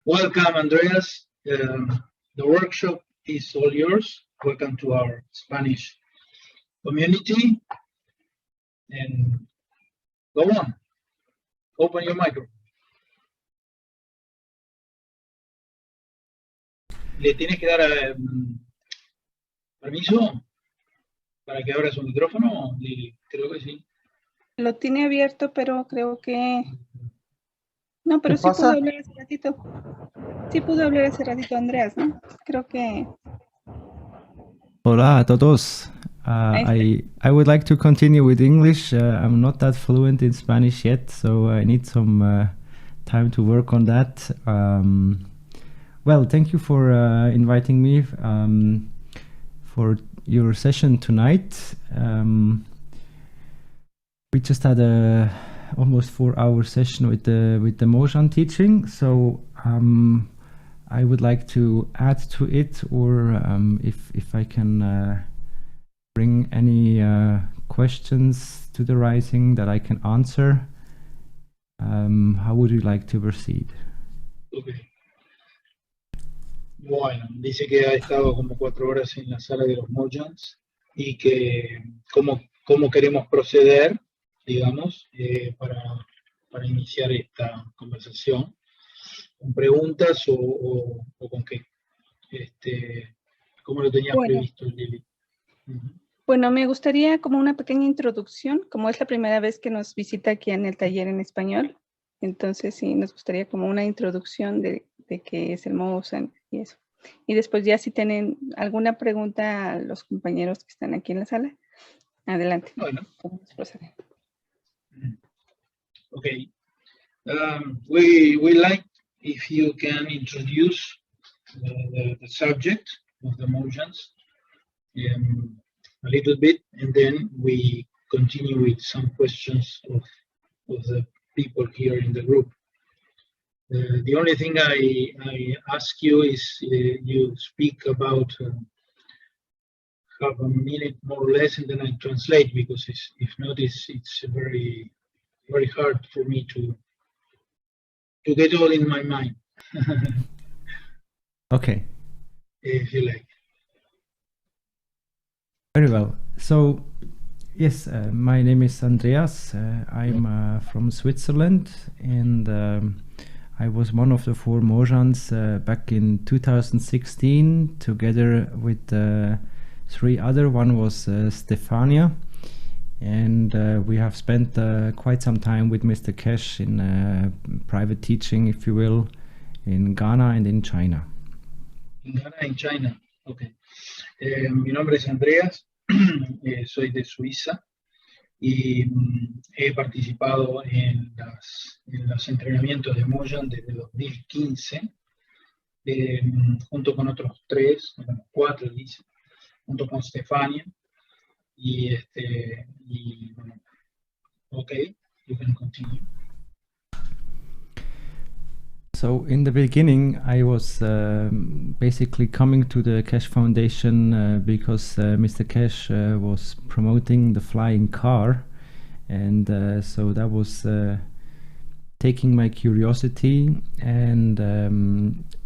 Welcome, Andreas. The workshop is all yours. Welcome to our Spanish community. And go on. Open your microphone. ¿Le tienes que dar permiso para que abra su micrófono, Lili? Creo que sí. Lo tiene abierto, pero creo que... No, pero ¿Qué sí pasa? pudo hablar hace ratito. Sí pudo hablar hace ratito, Andreas, ¿no? Creo que... Hola a todos. I would like to continue with English. I'm not that fluent in Spanish yet, so I need some time to work on that. Well, thank you for inviting me for your session tonight. We just had a almost 4-hour session with the Mozhan teaching, so I would like to add to it, or if I can bring any questions to the rising that I can answer. How would you like to proceed? Okay. Bueno, dice que ha estado como 4 horas en la sala de los Mojans y que cómo queremos proceder, digamos, para iniciar esta conversación. ¿Con preguntas o con qué? ¿Cómo lo tenías previsto, Lili? Bueno, me gustaría como una pequeña introducción, como es la primera vez que nos visita aquí en el taller en español. Entonces sí, nos gustaría como una introducción de qué es el Mozhan y eso. Y después ya si tienen alguna pregunta a los compañeros que están aquí en la sala, adelante. Bueno. Podemos proceder. Okay. We like if you can introduce the subject of the Mojans a little bit, and then we continue with some questions of the people here in the group. The only thing I ask you is you speak about half a minute more or less, and then I translate, because if not, it's very, very hard for me to get all in my mind. Okay. If you like. Very well. So, yes, my name is Andreas. I'm from Switzerland, and I was one of the 4 Mojans back in 2016, together with 3 other. One was Stefania, and we have spent quite some time with Mr. Kesh in private teaching, if you will, in Ghana and in China. In Ghana and China, okay. Mi nombre es Andreas, soy de Suiza y he participado en los entrenamientos de Mozhan desde 2015, junto con otros 4, dice, junto con Stefania. Y bueno, okay, you can continue. So in the beginning, I was basically coming to the Kesh Foundation because Mr. Kesh was promoting the flying car, and so that was taking my curiosity, and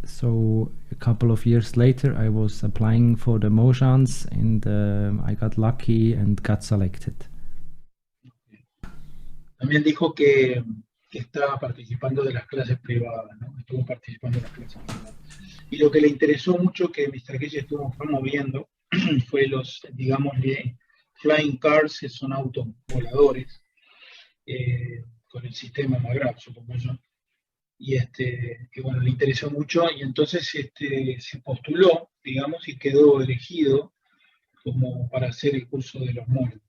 so a couple of years later I was applying for the Mojans, and I got lucky and got selected. También dijo que estaba participando de las clases privadas, ¿no? Estuvo participando de las clases privadas. Y lo que le interesó mucho que Mr. Kesh estuvo promoviendo fue los, digámosle, flying cars, que son autos voladores, con el sistema MAGRAP, supongo yo. Y que bueno, le interesó mucho, y entonces se postuló, digamos, y quedó elegido como para hacer el curso de los Mojans.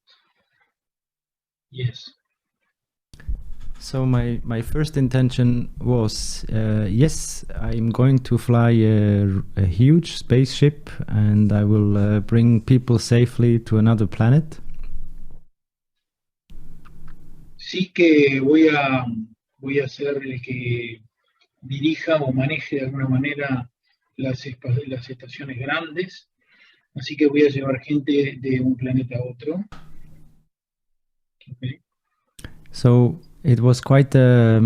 Yes. So my first intention was, yes, I'm going to fly a huge spaceship, and I will bring people safely to another planet. Sí que voy a ser el que dirija o maneje de alguna manera las estaciones grandes, así que voy a llevar gente de un planeta a otro. Okay. So it was quite a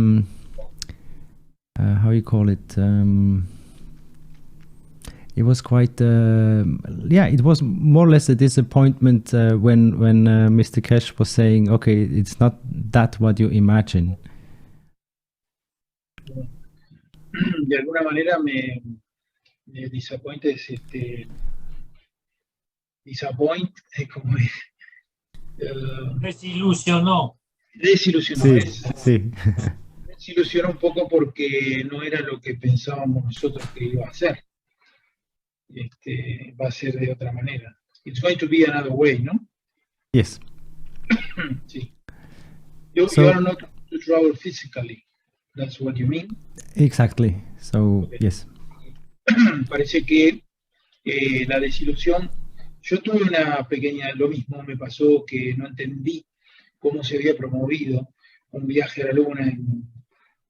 how you call it? It was quite, it was more or less a disappointment when Mr. Cash was saying, okay, it's not that what you imagine. De alguna manera me disappoint es disappoint es como Desilusionó. desilusionó. Sí, Es, sí. desilusionó un poco porque no era lo que pensábamos nosotros que iba a ser. Va a ser de otra manera. It's going to be another way, ¿no? Yes. Sí. You are not to travel physically. That's what you mean? Exactly. So, okay. Yes. Parece que la desilusión, yo tuve una pequeña, lo mismo me pasó que no entendí cómo se había promovido un viaje a la Luna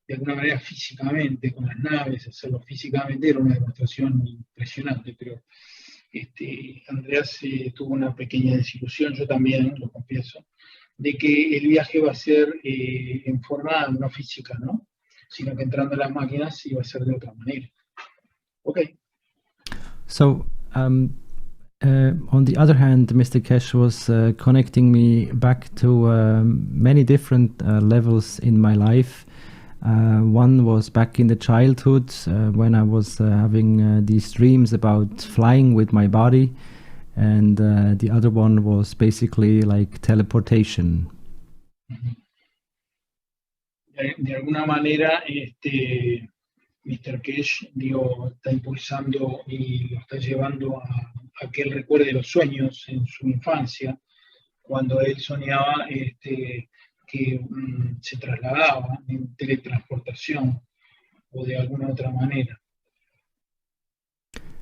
de alguna manera físicamente, con las naves, hacerlo físicamente era una demostración impresionante, pero Andreas tuvo una pequeña desilusión, yo también, lo confieso, de que el viaje va a ser en forma no física, ¿no? Sino que entrando a las máquinas iba a ser de otra manera. Okay. So, on the other hand, Mr. Cash was connecting me back to many different levels in my life. One was back in the childhood when I was having these dreams about flying with my body, and the other one was basically like teleportation. De alguna manera, Mr. Cash está impulsando y lo está llevando a que él recuerde los sueños en su infancia, cuando él soñaba que se trasladaba en teletransportación o de alguna otra manera.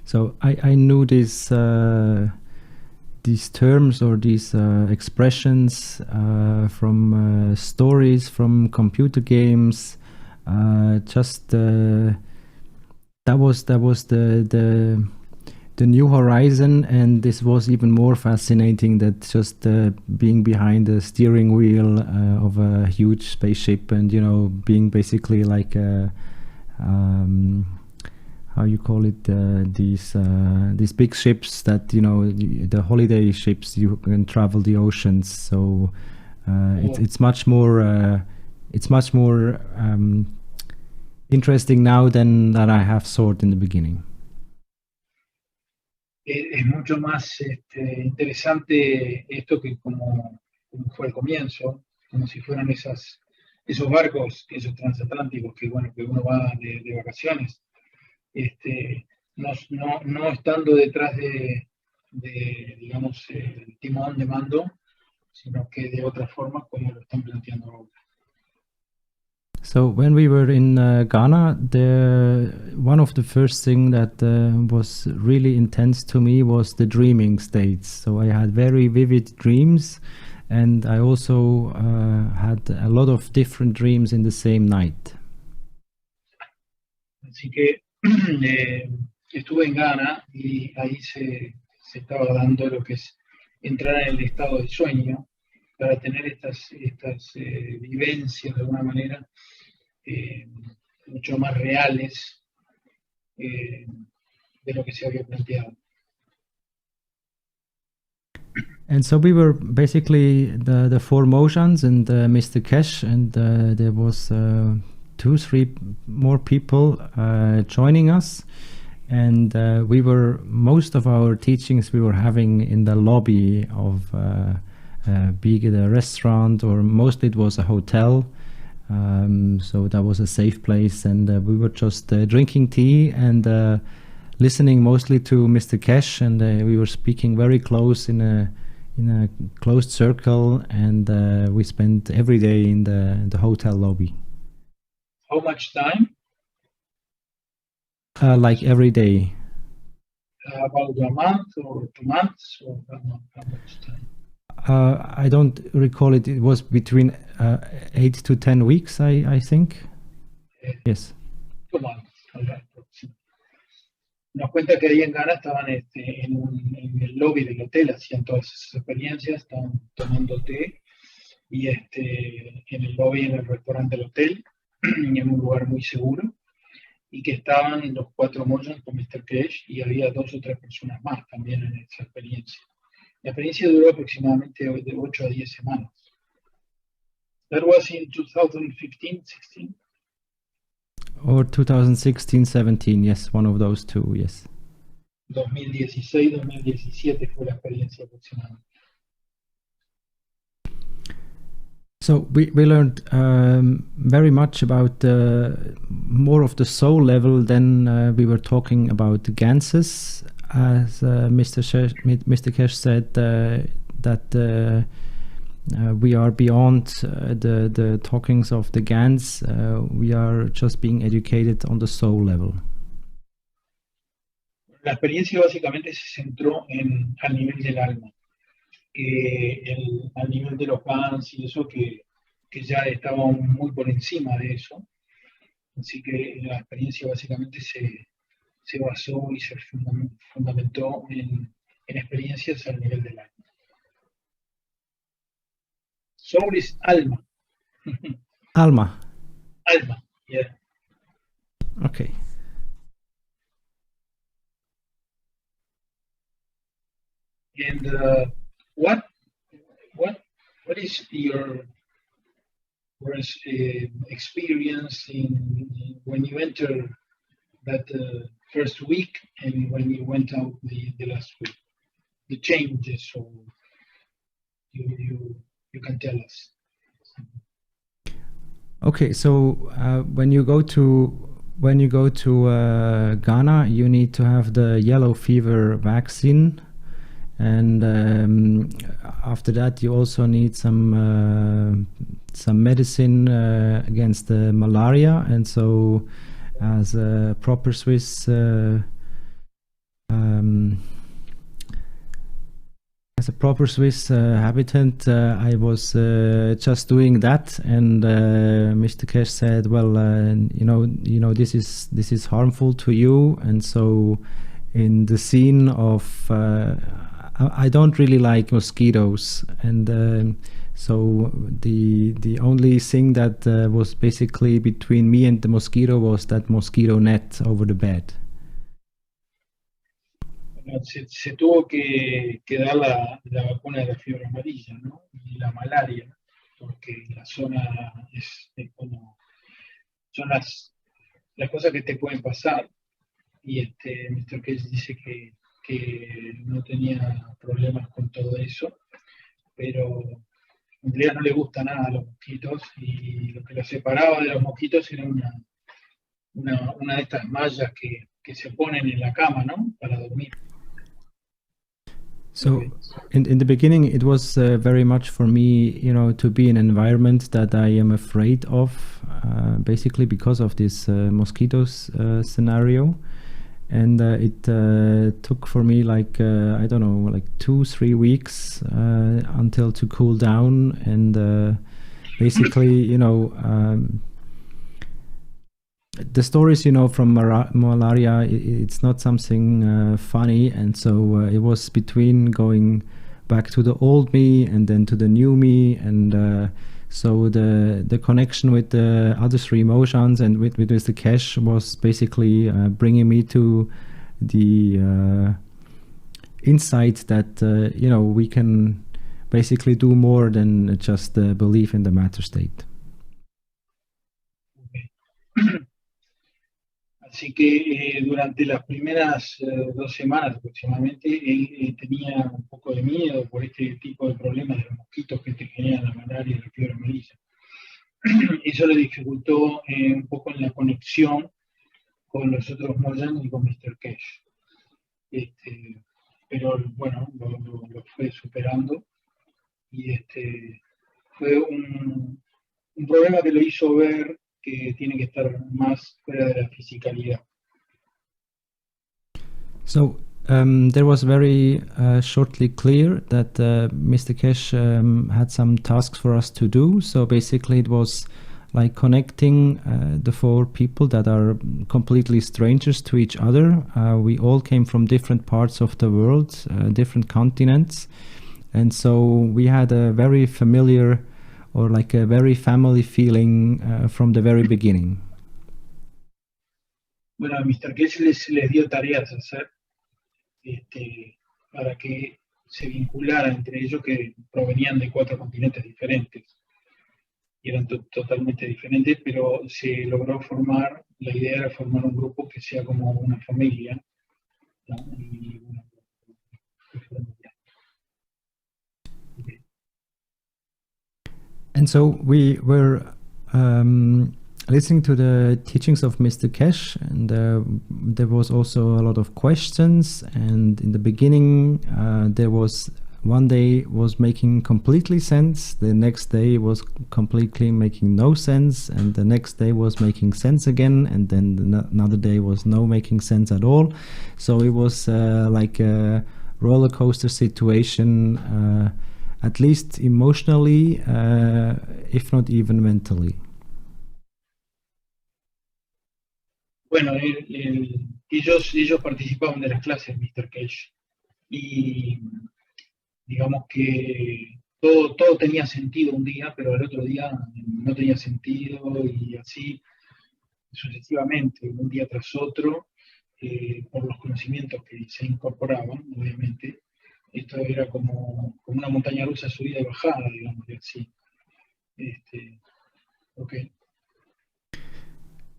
So I knew these terms or these expressions from stories, from computer games. That was the new horizon, and this was even more fascinating that just being behind the steering wheel of a huge spaceship, and being basically like how you call it, these big ships that the holiday ships, you can travel the oceans. So it's much more interesting now than I have thought in the beginning. Es mucho más interesante esto que como fue el comienzo, como si fueran esos barcos, esos transatlánticos que uno va de vacaciones, no estando detrás de digamos, el timón de mando, sino que de otra forma como lo están planteando ahora. So when we were in Ghana, one of the first things that was really intense to me was the dreaming states. So I had very vivid dreams, and I also had a lot of different dreams in the same night. Así que estuve en Ghana y ahí se estaba dando lo que es entrar en el estado de sueño para tener estas vivencias de alguna manera mucho más reales de lo que se había planteado. And so we were basically the four Mozhans and Mr. Cash, and there was 2-3 more people joining us, and most of our teachings we were having in the lobby of be it a restaurant, or mostly it was a hotel. So that was a safe place, and we were just drinking tea and listening mostly to Mr. Cash, and we were speaking very close in a closed circle, and we spent every day in the hotel lobby. How much time? Like every day. About a month or 2 months, or how much time? I don't recall it. It was between 8 to 10 weeks, I think. Yes. 2 months. Nos cuenta que ahí en Ghana estaban en el lobby del hotel, hacían todas esas experiencias, estaban tomando té y en el lobby, en el restaurante del hotel, en un lugar muy seguro, y que estaban los 4 Mozhan con Mr. Cash y había 2 o 3 personas más también en esa experiencia. La experiencia duró aproximadamente de 8 a 10 semanas. That was in 2015-16. Or 2016-17, yes, one of those two, yes. 2016-2017 fue la experiencia aproximadamente. So we learned very much about more of the soul level than we were talking about the Ganses. As Mr. Kesh said, that we are beyond the talkings of the Gans. We are just being educated on the soul level. La experiencia básicamente se centró al nivel del alma. Al nivel de los Gans y eso que ya estaban muy por encima de eso. Así que la experiencia básicamente se basó y se fundamentó en experiencias al nivel del alma. Soul is alma. Alma. Alma, yeah. Okay. And what is your experience when you enter that first week and when you went out the last week? The changes, or you can tell us. Okay, so when you go to Ghana, you need to have the yellow fever vaccine, and after that you also need some medicine against the malaria. And so, as a proper Swiss habitant, I was just doing that, and Mr. Kesh said, "Well, this is harmful to you." And so, in the scene of, I don't really like mosquitoes, and so the only thing that was basically between me and the mosquito was that mosquito net over the bed. Se tuvo que dar la vacuna de la fiebre amarilla, ¿no? Y la malaria, porque la zona es como, son las cosas que te pueden pasar. Y Mr. Case dice que no tenía problemas con todo eso, pero en realidad no le gusta nada a los mosquitos, y lo que los separaba de los mosquitos era una de estas mallas que se ponen en la cama, ¿no? Para dormir. So in the beginning, it was very much for me, to be in an environment that I am afraid of, basically because of this mosquitoes scenario. And it took for me like, I don't know, like 2-3 weeks until to cool down. And basically, the stories, from malaria, it's not something funny. And so it was between going back to the old me and then to the new me. And so the connection with the other 3 Mozhans and with the Kesh was basically bringing me to the insight that, we can basically do more than just believe in the matter state. Así que durante las primeras 2 semanas aproximadamente, él tenía un poco de miedo por este tipo de problemas de los mosquitos que te generan la malaria y la fiebre amarilla. Eso le dificultó un poco en la conexión con los otros Mozhan y con Mr. Cash. Pero bueno, lo fue superando, y fue un problema que lo hizo ver que tiene que estar más fuera de la fisicalidad. So there was very shortly clear that Mr. Kesh had some tasks for us to do. So basically it was like connecting the 4 people that are completely strangers to each other. We all came from different parts of the world, different continents. And so we had a very familiar, or like a very family feeling from the very beginning. Bueno, a Mr. Case les dio tareas a hacer para que se vinculara entre ellos, que provenían de 4 continentes diferentes y eran totalmente diferentes, pero se logró formar, la idea era formar un grupo que sea como una familia, ¿no? Y bueno, okay. And so we were listening to the teachings of Mr. Kesh, and there was also a lot of questions. And in the beginning, there was one day was making completely sense, the next day was completely making no sense, and the next day was making sense again, and then another day was no making sense at all. So it was like a roller coaster situation, at least emotionally, if not even mentally. Bueno, ellos participaban de las clases, Mr. Cage, y digamos que todo tenía sentido un día, pero el otro día no tenía sentido, y así sucesivamente, un día tras otro, por los conocimientos que se incorporaban, obviamente. Esto era como una montaña rusa, subida y bajada, digamos, así. Okay.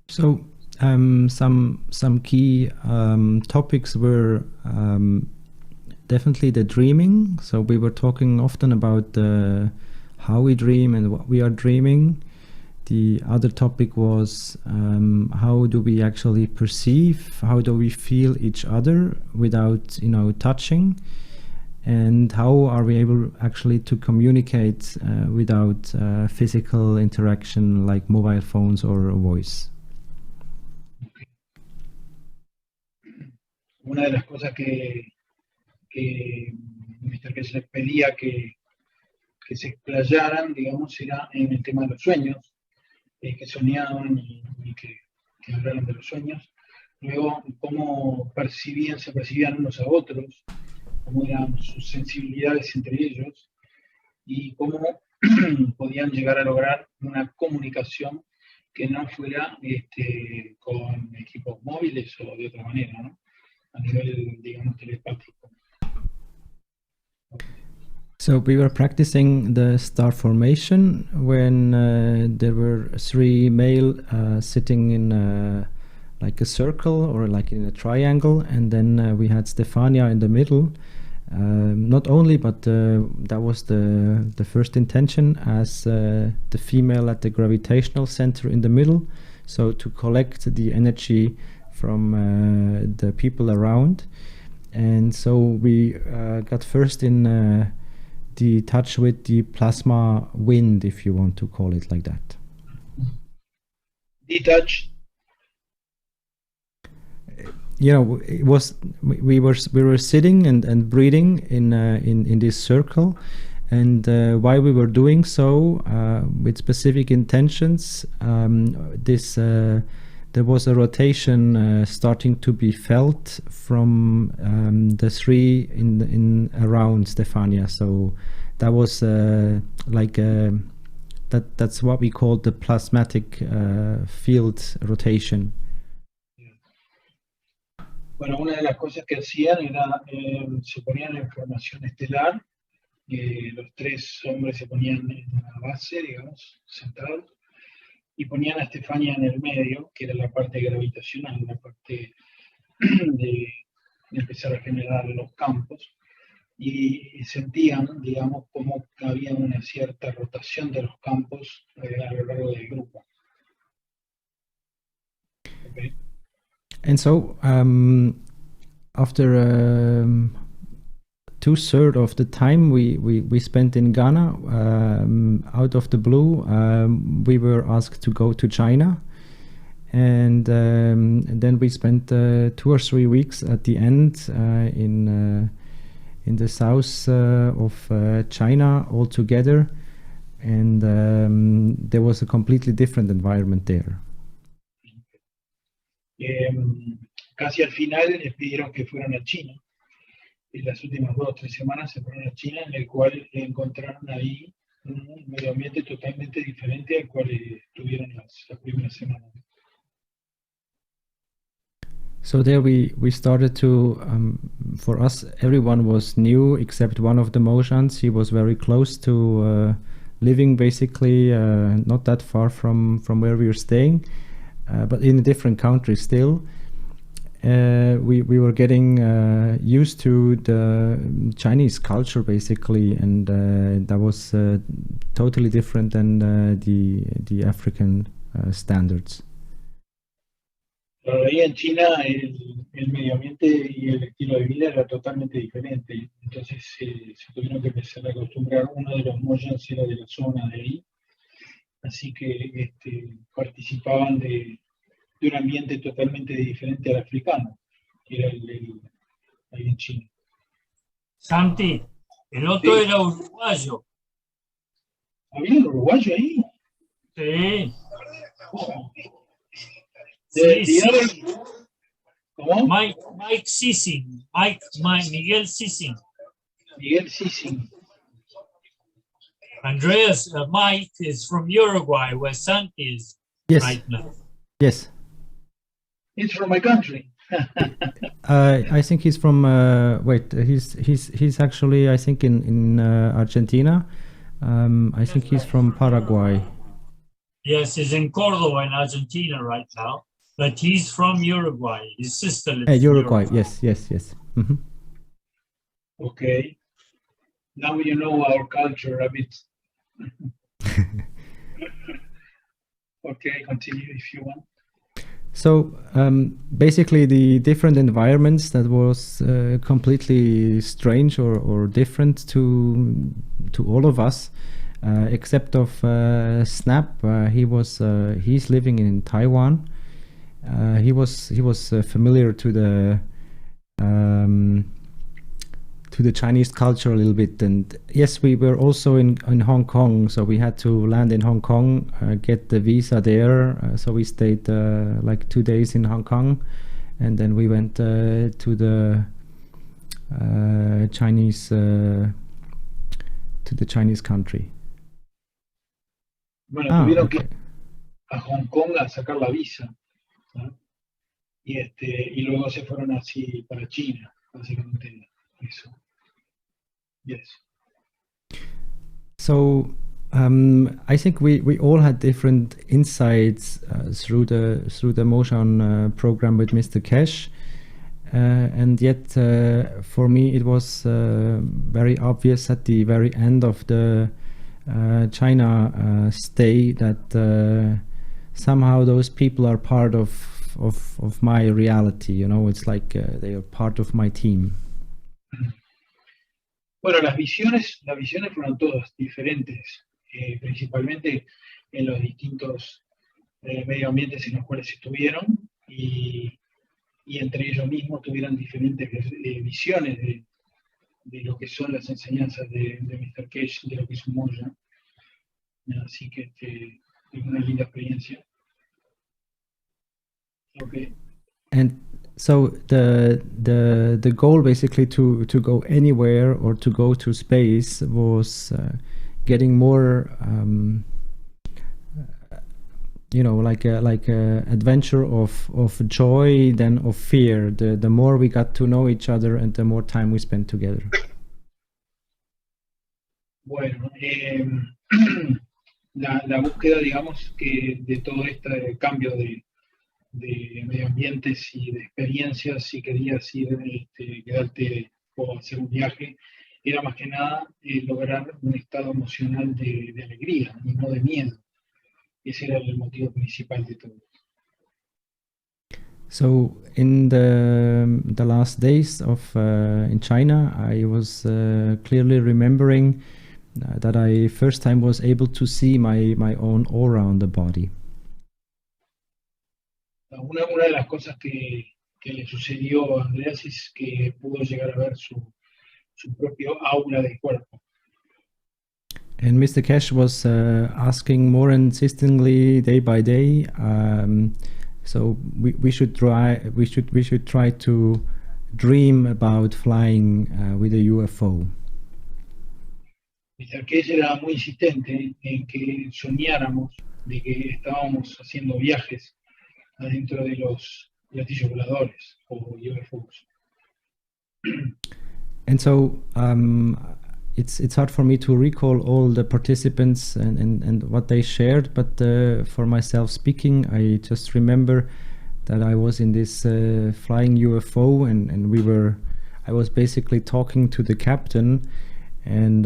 So some key topics were definitely the dreaming. So we were talking often about how we dream and what we are dreaming. The other topic was how do we actually perceive, how do we feel each other without, touching, and how are we able actually to communicate without physical interaction like mobile phones or voice. Okay. Una de las cosas que Mr. Case les pedía que se explayaran, digamos, era en el tema de los sueños, que soñaban y que hablaran de los sueños. Luego, cómo se percibían unos a otros, cómo eran sus sensibilidades entre ellos y cómo podían llegar a lograr una comunicación que no fuera con equipos móviles o de otra manera, ¿no? A nivel, digamos, telepático. So we were practicing the star formation when there were 3 male sitting in like a circle or like in a triangle, and then we had Stefania in the middle. Not only, but that was the first intention as the female at the gravitational center in the middle, so to collect the energy from the people around. And so we got first in the touch with the plasma wind, if you want to call it like that. Detached. It was we were sitting and breathing in this circle, and while we were doing so with specific intentions, there was a rotation starting to be felt from the 3 in around Stefania. So that was that's what we call the plasmatic field rotation. Bueno, una de las cosas que hacían era, se ponían en formación estelar, los 3 hombres se ponían en la base, digamos, sentados, y ponían a Estefania en el medio, que era la parte gravitacional, la parte de empezar a generar los campos, y sentían, digamos, cómo había una cierta rotación de los campos a lo largo del grupo. Okay. And so after 2/3 of the time we spent in Ghana, out of the blue, we were asked to go to China, and then we spent 2 or 3 weeks at the end in the south of China all together, and there was a completely different environment there. Casi al final les pidieron que fueran a China. En las últimas 2 o 3 semanas se fueron a China, en el cual encontraron ahí un medio ambiente totalmente diferente al cual estuvieron las primeras semanas. So there we started to, for us, everyone was new except one of the Mozhans. He was very close to living basically not that far from where we were staying, but in a different country still. We were getting used to the Chinese culture basically, and that was totally different than the African standards. Pero ahí en China el medio ambiente y el estilo de vida era totalmente diferente. Entonces se tuvieron que empezar a acostumbrar. Uno de los Mojans era de la zona de ahí. Así que participaban de un ambiente totalmente diferente al africano, que era ahí en China. Santi, el otro Sí. era uruguayo. ¿Había un uruguayo ahí? Sí. Oh. Sí. ¿Cómo? Mike Sissing. Miguel Sissing. Miguel Sissing. Andreas, Mike is from Uruguay, where Santi is Yes. right now. Yes. It's from my country. I think he's from. Wait, he's actually, I think, in Argentina. I think he's from Paraguay. Yes, he's in Cordoba in Argentina right now, but he's from Uruguay. His sister lives in Uruguay. Yes. Mm-hmm. Okay. Now you know our culture a bit. Okay, continue if you want. So basically, the different environments that was completely strange or different to all of us, except of Snap. He's living in Taiwan. He was familiar to the Chinese culture a little bit, and yes, we were also in Hong Kong, so we had to land in Hong Kong, get the visa there. So we stayed like 2 days in Hong Kong, and then we went to the Chinese country. Bueno, tuvieron Okay. que ir a Hong Kong a sacar la visa, ¿no? Y luego se fueron así para China, básicamente eso. Yes. So I think we all had different insights through the Mozhan program with Mr. Kesh, and yet for me it was very obvious at the very end of the China stay that somehow those people are part of my reality. You know, it's like they are part of my team. Bueno, las visiones fueron todas diferentes, principalmente en los distintos medio ambientes en los cuales estuvieron, y entre ellos mismos tuvieron diferentes visiones de lo que son las enseñanzas de Mr. Kesh, de lo que es un Mozhan. Así que es una linda experiencia. Okay. And so the goal basically to go anywhere or to go to space was getting more like a adventure of joy than of fear. The more we got to know each other and the more time we spent together. Bueno, la búsqueda, digamos, que de todo este cambio de medio ambientes y de experiencias, si querías ir, quedarte o hacer un viaje, era más que nada lograr un estado emocional de alegría y no de miedo. Ese era el motivo principal de todo. So in the last days of in China, I was clearly remembering that I first time was able to see my own aura on the body. Una de las cosas que le sucedió a Andreas es que pudo llegar a ver su propio aura del cuerpo. And Mr. Kesh was asking more insistently day by day. So we should try to dream about flying with a UFO. Mr. Kesh era muy insistente en que soñáramos de que estábamos haciendo viajes adentro de los platillos voladores o UFOs. And so it's hard for me to recall all the participants and what they shared, but for myself speaking, I just remember that I was in this flying UFO, and I was basically talking to the captain, and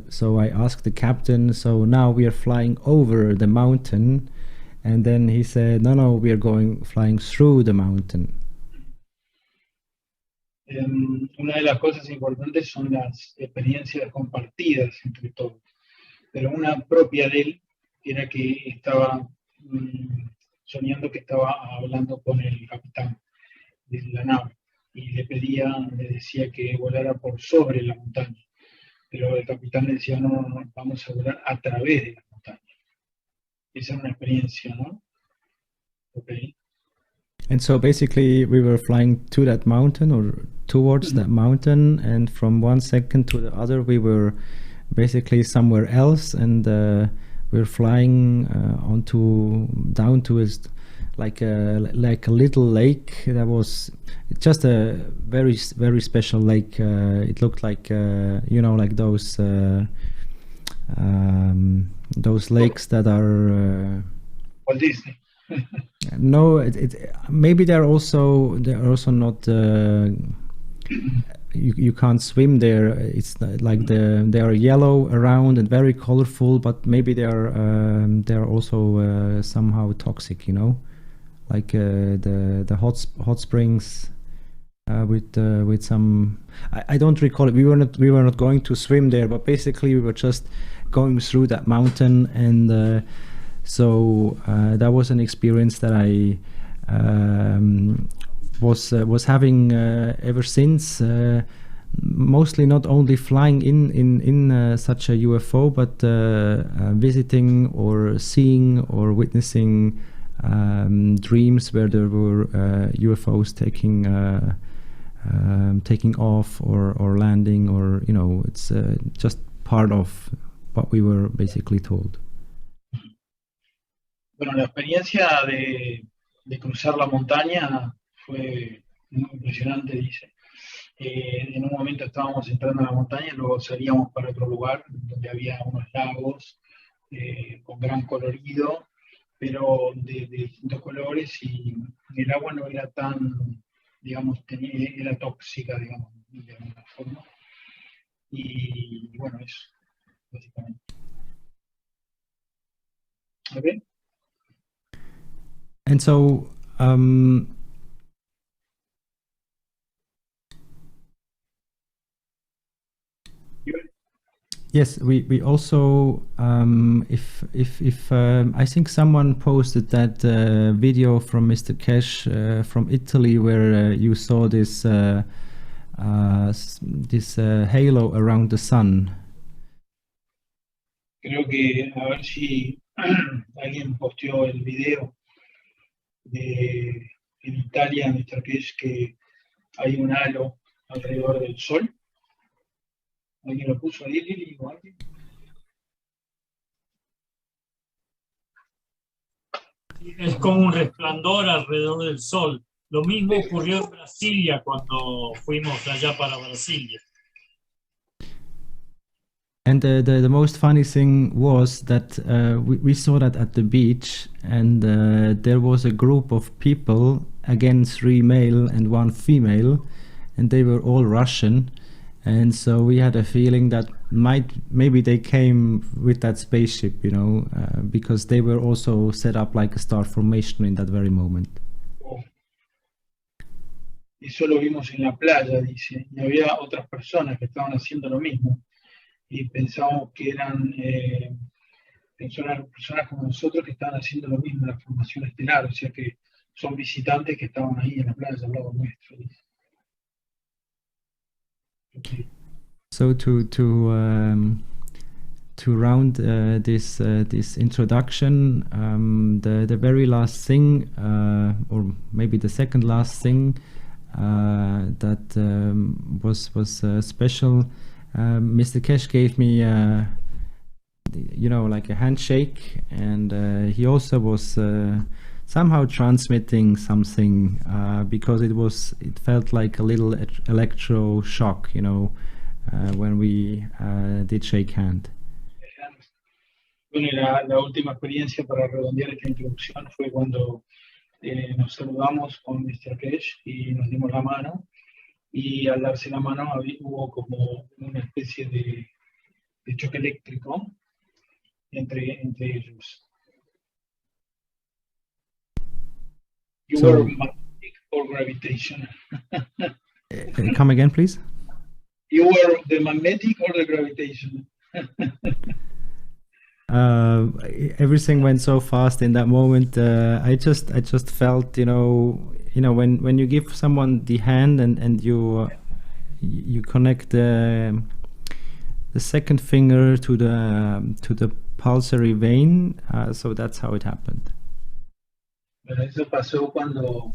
so I asked the captain, so now we are flying over the mountain, and then he said, no, we are flying through the mountain. Una de las cosas importantes son las experiencias compartidas entre todos, pero una propia de él era que estaba soñando que estaba hablando con el capitán de la nave y le decía que volara por sobre la montaña, pero el capitán le decía, no, vamos a volar a través de la montaña. Esa es una experiencia, ¿no? Okay. And so basically we were flying to that mountain or towards that mountain, and from one second to the other we were basically somewhere else, and we were flying down to like a little lake that was just a very, very special lake. It looked like like those lakes that are Walt Disney. No, maybe they're also not. You can't swim there. It's like they are yellow around and very colorful, but maybe they are also somehow toxic. Like the hot springs with some. I don't recall it. We were not going to swim there, but basically we were just going through that mountain, and so that was an experience that I was having ever since. Mostly not only flying in such a UFO, but visiting or seeing or witnessing dreams where there were UFOs taking off or landing, or it's just part of what we were basically told. Bueno, la experiencia de cruzar la montaña fue muy impresionante, dice. En un momento estábamos entrando a la montaña y luego salíamos para otro lugar donde había unos lagos con gran colorido, pero de distintos colores, y el agua no era tan, digamos, era tóxica, digamos, de alguna forma. Y bueno, eso, básicamente. ¿Okay? And so, yes, we also, if I think someone posted that video from Mr. Cash from Italy, where you saw this halo around the sun. Creo que a ver si alguien posteó el video en Italia, Mr. Cash, que hay un halo alrededor del sol. ¿Alguien lo puso ahí, Lili, o alguien? Es como un resplandor alrededor del sol. Lo mismo ocurrió en Brasilia cuando fuimos allá para Brasilia. And the most funny thing was that we saw that at the beach, and there was a group of people, again 3 male and 1 female, and they were all Russian, and so we had a feeling that maybe they came with that spaceship, because they were also set up like a star formation in that very moment. Eso lo vimos en la playa, dice, y había otras personas que estaban haciendo lo mismo. Y pensábamos que eran personas como nosotros que estaban haciendo lo mismo en la formación estelar, o sea que son visitantes que estaban ahí en la playa al lado nuestro. Okay. So to round this introduction, the very last thing, or maybe the second last thing that was special. Mr. Cash gave me, like a handshake, and he also was somehow transmitting something, because it felt like a little electro shock, you know, when we did shake hand. Bueno, y la última experiencia para redondear esta introducción fue cuando nos saludamos con Mr. Kesh y nos dimos la mano, y al darse la mano hubo como una especie de choque eléctrico entre ellos. You were magnetic or gravitational? Come again, please? You were the magnetic or the gravitational? Everything went so fast in that moment. I just felt, you know, when you give someone the hand and you connect the second finger to the pulsary vein, so that's how it happened. Bueno, eso pasó cuando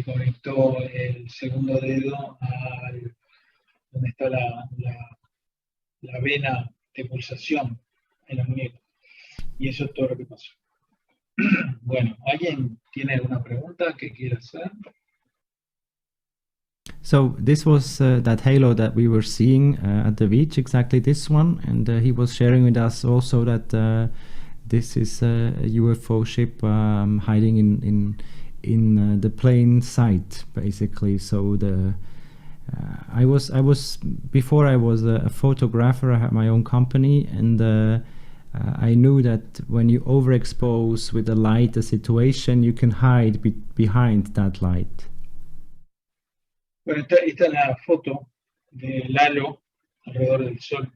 conectó el segundo dedo al donde está la vena de pulsación en la muñeca. Y eso es todo lo que pasó. Bueno, ¿alguien tiene alguna pregunta que quiera hacer? So this was that halo that we were seeing at the beach, exactly this one, and he was sharing with us also that this is a UFO ship hiding in the plain sight, basically. So I was before I was a photographer. I had my own company, and I knew that when you overexpose with the light a situation, you can hide behind that light. Bueno, esta es la foto del halo alrededor del Sol.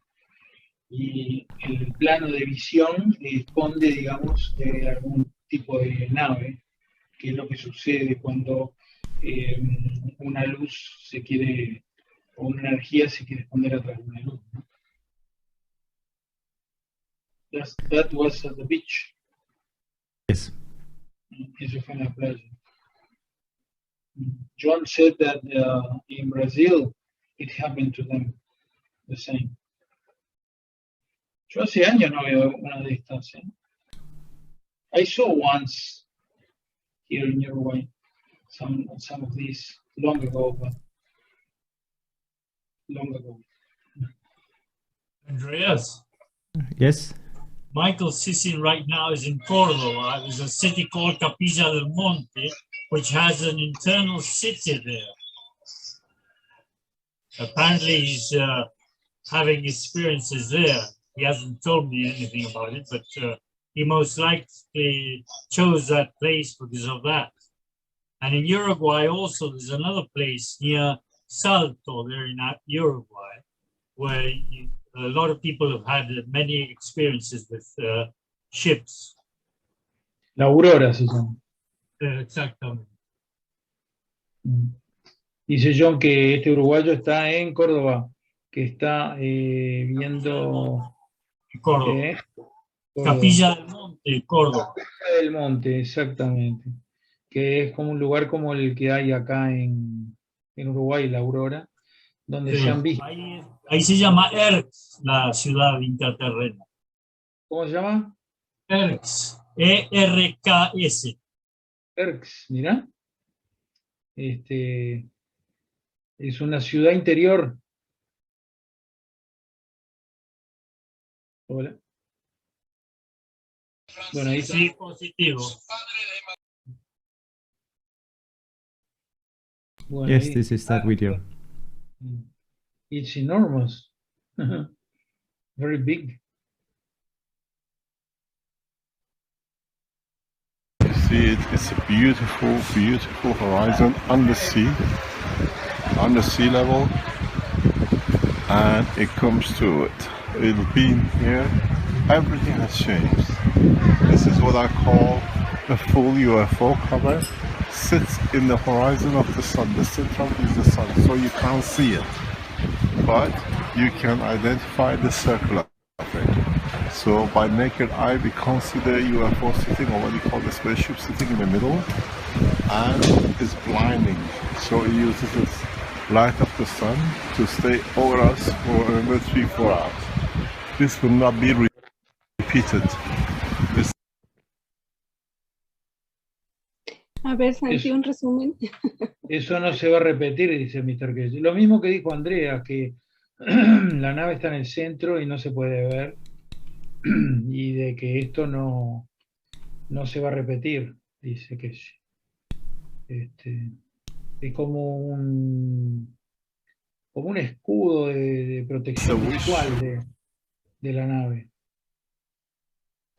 Y el plano de visión esconde, digamos, algún tipo de nave, que es lo que sucede cuando una luz se quiere, o una energía se quiere esconder atrás de una luz, ¿no? That was at the beach. Yes. Eso fue en la playa. John said that in Brazil it happened to them the same. Yo hace años no veo una de estas. I saw once here in Uruguay some of these long ago, but long ago. Andreas? Yes? Michael Sissin right now is in Córdoba. There's a city called Capilla del Monte, which has an internal city there. Apparently he's having experiences there. He hasn't told me anything about it, but he most likely chose that place because of that. And in Uruguay also, there's another place near Salto, there in Uruguay, where a lot of people have had many experiences with ships. La Aurora se llama. Exactamente. Dice John que este uruguayo está en Córdoba, que está viendo... Córdoba. Capilla del Monte, Córdoba. Capilla del Monte, exactamente. Que es como un lugar como el que hay acá en Uruguay, la Aurora, donde se han visto. Ahí se llama Erx, la ciudad intraterrena. ¿Cómo se llama? Erx, E-R-K-S. Erx, mirá. Es una ciudad interior. Hola. Bueno, ahí sí, positivo. Bueno, yes, this is that video. It's enormous. Very big. You see, it's a beautiful, beautiful horizon under sea level, and it comes to it. It'll be in here. Everything has changed. This is what I call a full UFO cover. Sits in the horizon of the sun. The center is the sun, so you can't see it, but you can identify the circle of it. So by naked eye, we consider UFO sitting, or what you call the spaceship sitting in the middle, and it's blinding. So it uses the light of the sun to stay over us for another 3-4 hours. This will not be repeated. This A ver, Santi, un resumen. Eso no se va a repetir, dice Mr. Cage. Lo mismo que dijo Andrea, que la nave está en el centro y no se puede ver, y de que esto no se va a repetir, dice Cage. Es como un escudo de protección So visual de la nave.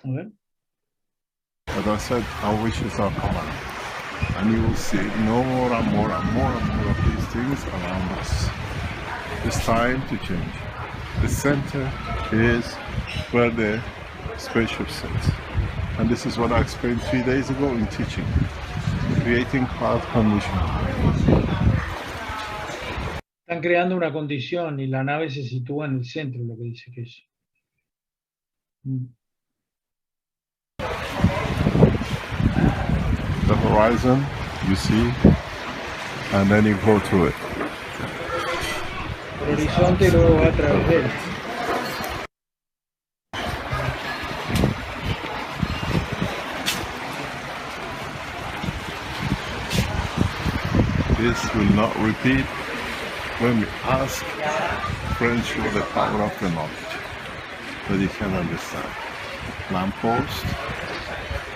A ver. As I said, our wishes are common. And you will see more and more and more and more of these things around us. It's time to change. The center is where the spaceship sits. And this is what I explained 3 days ago in teaching. Creating cloud conditions. Están creando una condición y la nave se sitúa en el centro, lo que dice Cage. The horizon, you see, and then you go through it. El horizonte luego va a través de él. This will not repeat when we ask friends for the power of the knowledge that you can understand. Lamppost,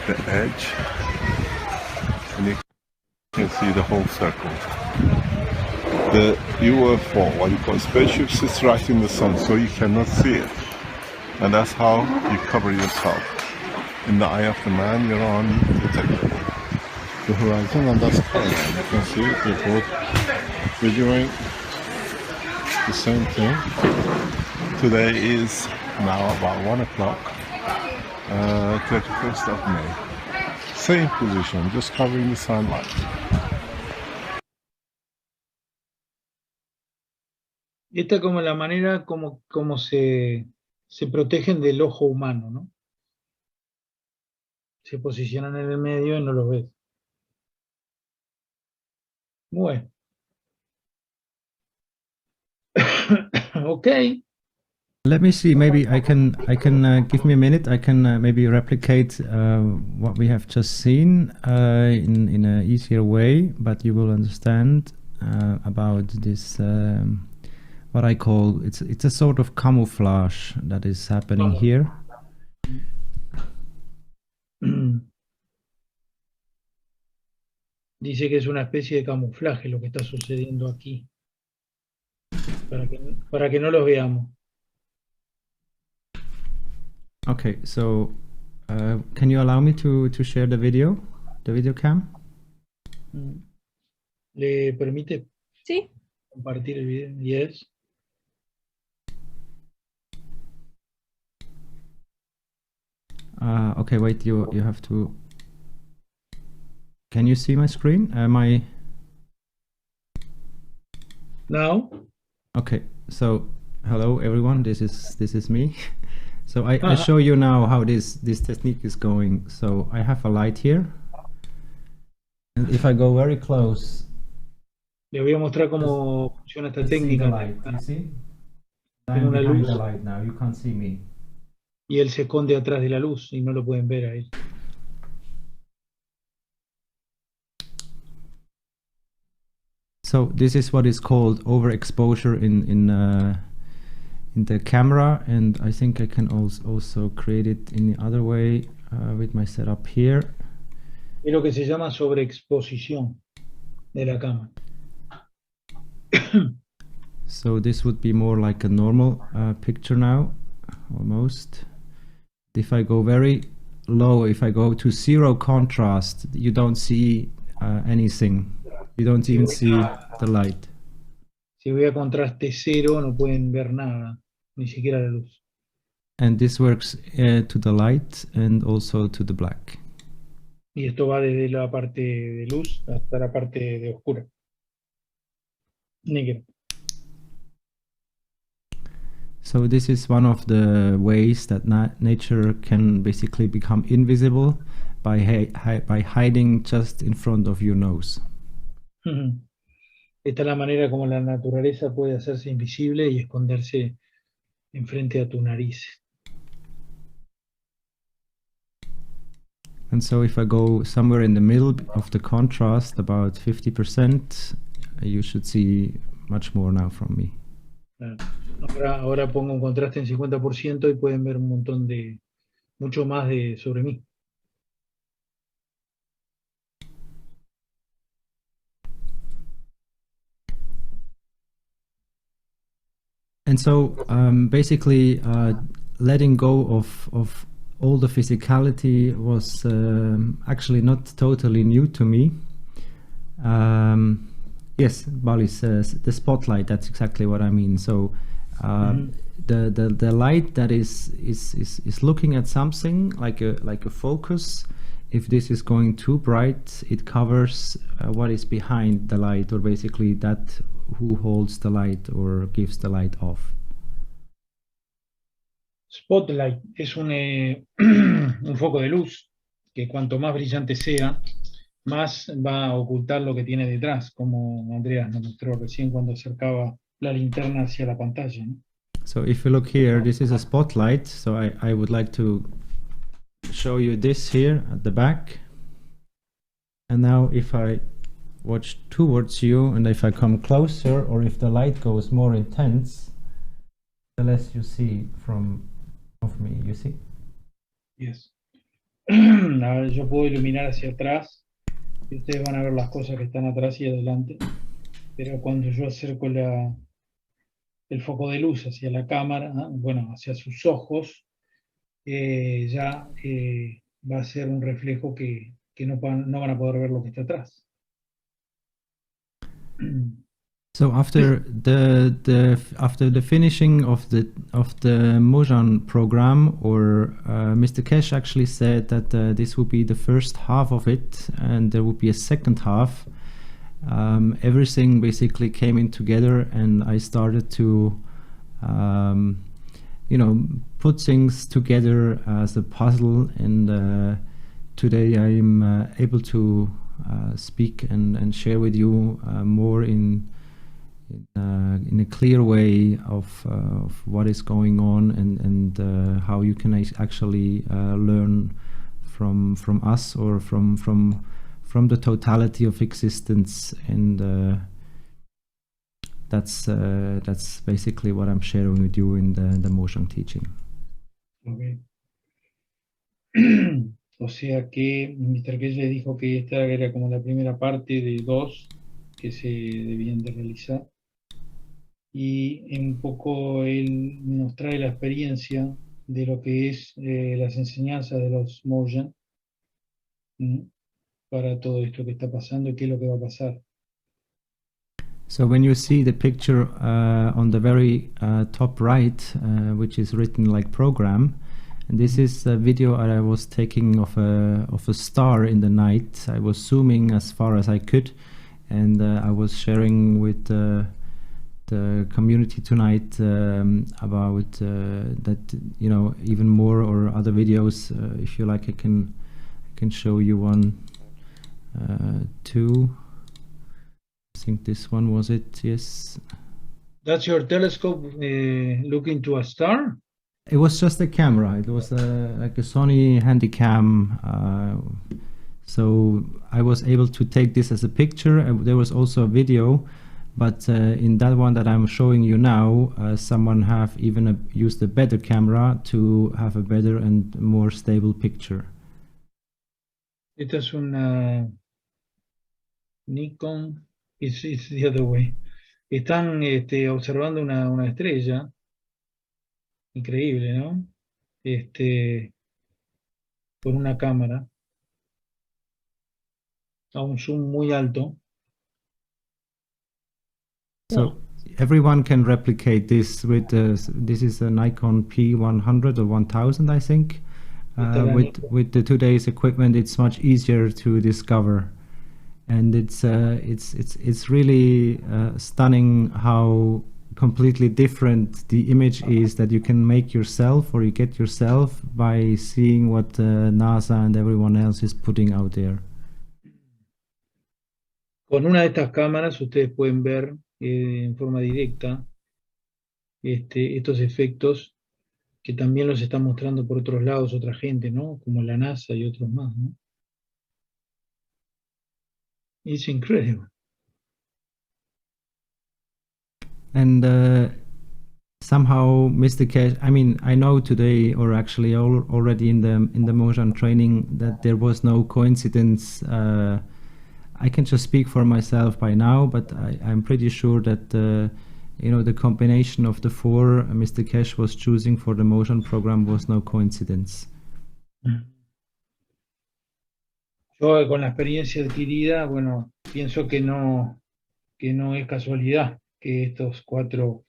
the edge, and you can see the whole circle. The UFO, what you call spaceship, sits right in the sun, so you cannot see it. And that's how you cover yourself. In the eye of the man, you're on the horizon, and that's color. You can see it, they're both videoing the same thing. Today is now about 1 o'clock, 31st of May. Same position, just covering the sunlight. Esta es como la manera como se protegen del ojo humano, ¿no? Se posicionan en el medio y no los ves. Bueno. Okay. Let me see. Maybe I can give me a minute. I can maybe replicate what we have just seen in an easier way, but you will understand about this. What I call it's a sort of camouflage that is happening here. Dice que es una especie de camuflaje lo que está sucediendo aquí, para que no los veamos. Okay, so can you allow me to share the video cam? ¿Le permite Sí. compartir el video? Yes. Okay, wait, you have to. Can you see my screen? Now? Okay, so hello everyone, this is me. So I show you now how this technique is going. So I have a light here, and if I go very close, Le voy a mostrar cómo funciona esta técnica. You see? Tengo una luz. The light now. You can't see me. Y él se esconde atrás de la luz y no lo pueden ver a él. So this is what is called overexposure in the camera, and I think I can also create it in the other way with my setup here. Es lo que se llama sobreexposición de la cámara. So this would be more like a normal picture now, almost. If I go very low, if I go to zero contrast, you don't see anything. You don't even see the light. Si voy a contraste cero, no pueden ver nada, ni siquiera la luz. And this works to the light and also to the black. Y esto va desde la parte de luz hasta la parte de oscura. Negro. So this is one of the ways that nature can basically become invisible by hiding just in front of your nose. Esta es la manera como la naturaleza puede hacerse invisible y esconderse enfrente a tu nariz. And so if I go somewhere in the middle of the contrast, about 50%, you should see much more now from me. Ahora pongo un contraste en 50% y pueden ver un montón de, mucho más sobre mí. And so basically letting go of all the physicality was actually not totally new to me. Yes, Bali says the spotlight, that's exactly what I mean. So the light that is looking at something like a focus. If this is going too bright, it covers what is behind the light, or basically that who holds the light or gives the light off. Spotlight es un foco de luz que cuanto más brillante sea, más va a ocultar lo que tiene detrás, como Andreas nos mostró recién cuando acercaba la linterna hacia la pantalla, ¿no? So if you look here, this is a spotlight. So I would like to show you this here at the back. And now if I watch towards you, and if I come closer, or if the light goes more intense, the less you see of me, you see? Yes. Ahora yo puedo iluminar hacia atrás y ustedes van a ver las cosas que están atrás y adelante, pero cuando yo acerco el foco de luz hacia la cámara, bueno, hacia sus ojos, ya va a ser un reflejo que no van a poder ver lo que está atrás. So after the finishing of the Mozhan program, or Mr. Kesh actually said that this would be the first half of it, and there would be a second half. Everything basically came in together, and I started to put things together as a puzzle, and today I'm able to speak and share with you more in a clear way of what is going on, and how you can actually learn from us, or from the totality of existence, and that's basically what I'm sharing with you in the Mozhan teaching. Okay. O sea que Mr. Kesh le dijo que esta era como la primera parte de dos que se debían de realizar. Y un poco él nos trae la experiencia de lo que es las enseñanzas de los Mozhan para todo esto que está pasando y qué es lo que va a pasar. So when you see the picture on the very top right, which is written like program, and this is a video I was taking of a star in the night. I was zooming as far as I could, and I was sharing with the community tonight about that, even more, or other videos. If you like, I can show you one, two. I think this one was it. Yes. That's your telescope looking to a star? It was just a camera. It was like a Sony Handycam. So I was able to take this as a picture. There was also a video, but in that one that I'm showing you now, someone have even used a better camera to have a better and more stable picture. Esta es una Nikon. It's the other way. Están observando una estrella. Increíble, ¿no? Con una cámara a un zoom muy alto. So everyone can replicate this with this is a Nikon P100 or 1000, I think. With the today's equipment, it's much easier to discover, and it's really stunning how completely different the image is that you can make yourself, or you get yourself, by seeing what NASA and everyone else is putting out there. Con una de estas cámaras ustedes pueden ver en forma directa estos efectos que también los está mostrando por otros lados otra gente, ¿no? Como la NASA y otros más, ¿no? It's incredible. And somehow Mr. Cash, I mean, I know today, or actually already in the Mozhan training, that there was no coincidence. I can just speak for myself by now, but I'm pretty sure that you know, the combination of the four Mr. Cash was choosing for the Mozhan program was no coincidence. Yo con la experiencia adquirida, bueno, pienso que no es casualidad que estos cuatro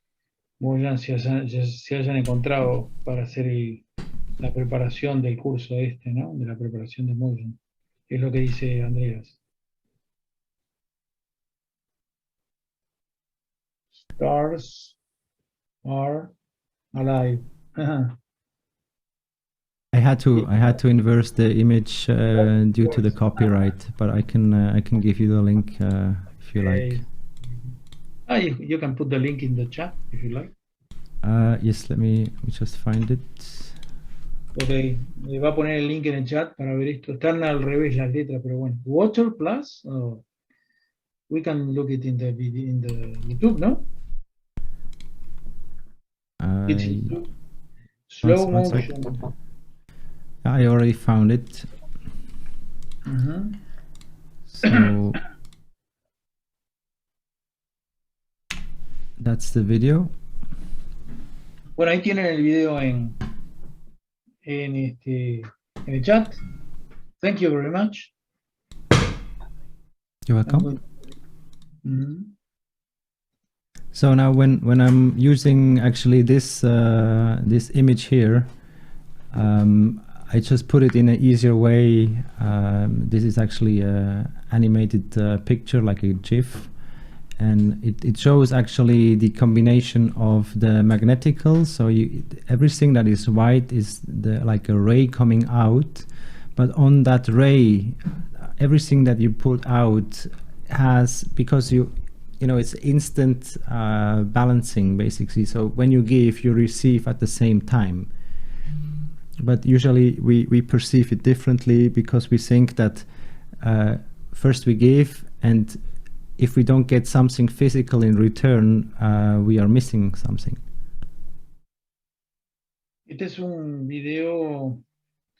Mozhan se hayan encontrado para hacer la preparación del curso este, ¿no? De la preparación de Mozhan. Es lo que dice Andreas. Stars are alive. I had to inverse the image due to the copyright, but I can give you the link if you like. You can put the link in the chat if you like. Yes, let me just find it. Ok, le va a poner el link en el chat para ver esto. Están al revés las letras, pero bueno. Water plus, we can look it in the video, in the YouTube, no? It's slow one motion. I already found it. So that's the video. Bueno, ahí tienen el video en el chat. Thank you very much. You're welcome. So now when I'm using actually this this image here, I just put it in an easier way. This is actually an animated picture, like a GIF, and it shows actually the combination of the magnetical. So everything that is white is like a ray coming out, but on that ray, everything that you put out has, because you know, it's instant balancing basically. So when you give, you receive at the same time. But usually we perceive it differently because we think that first we give, and if we don't get something physical in return, we are missing something. Este es un video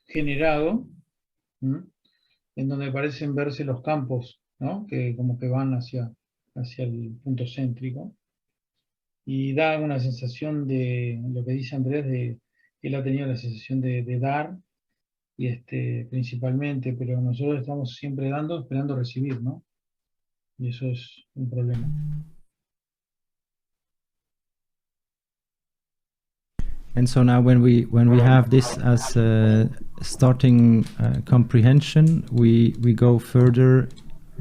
generado en donde parecen verse los campos, ¿no? Que como que van hacia el punto céntrico, y da una sensación de lo que dice Andrés, de él ha tenido la sensación de dar, y principalmente, pero nosotros estamos siempre dando, esperando recibir, ¿no? Y eso es un problema. And so now when we have this as a starting comprehension, we go further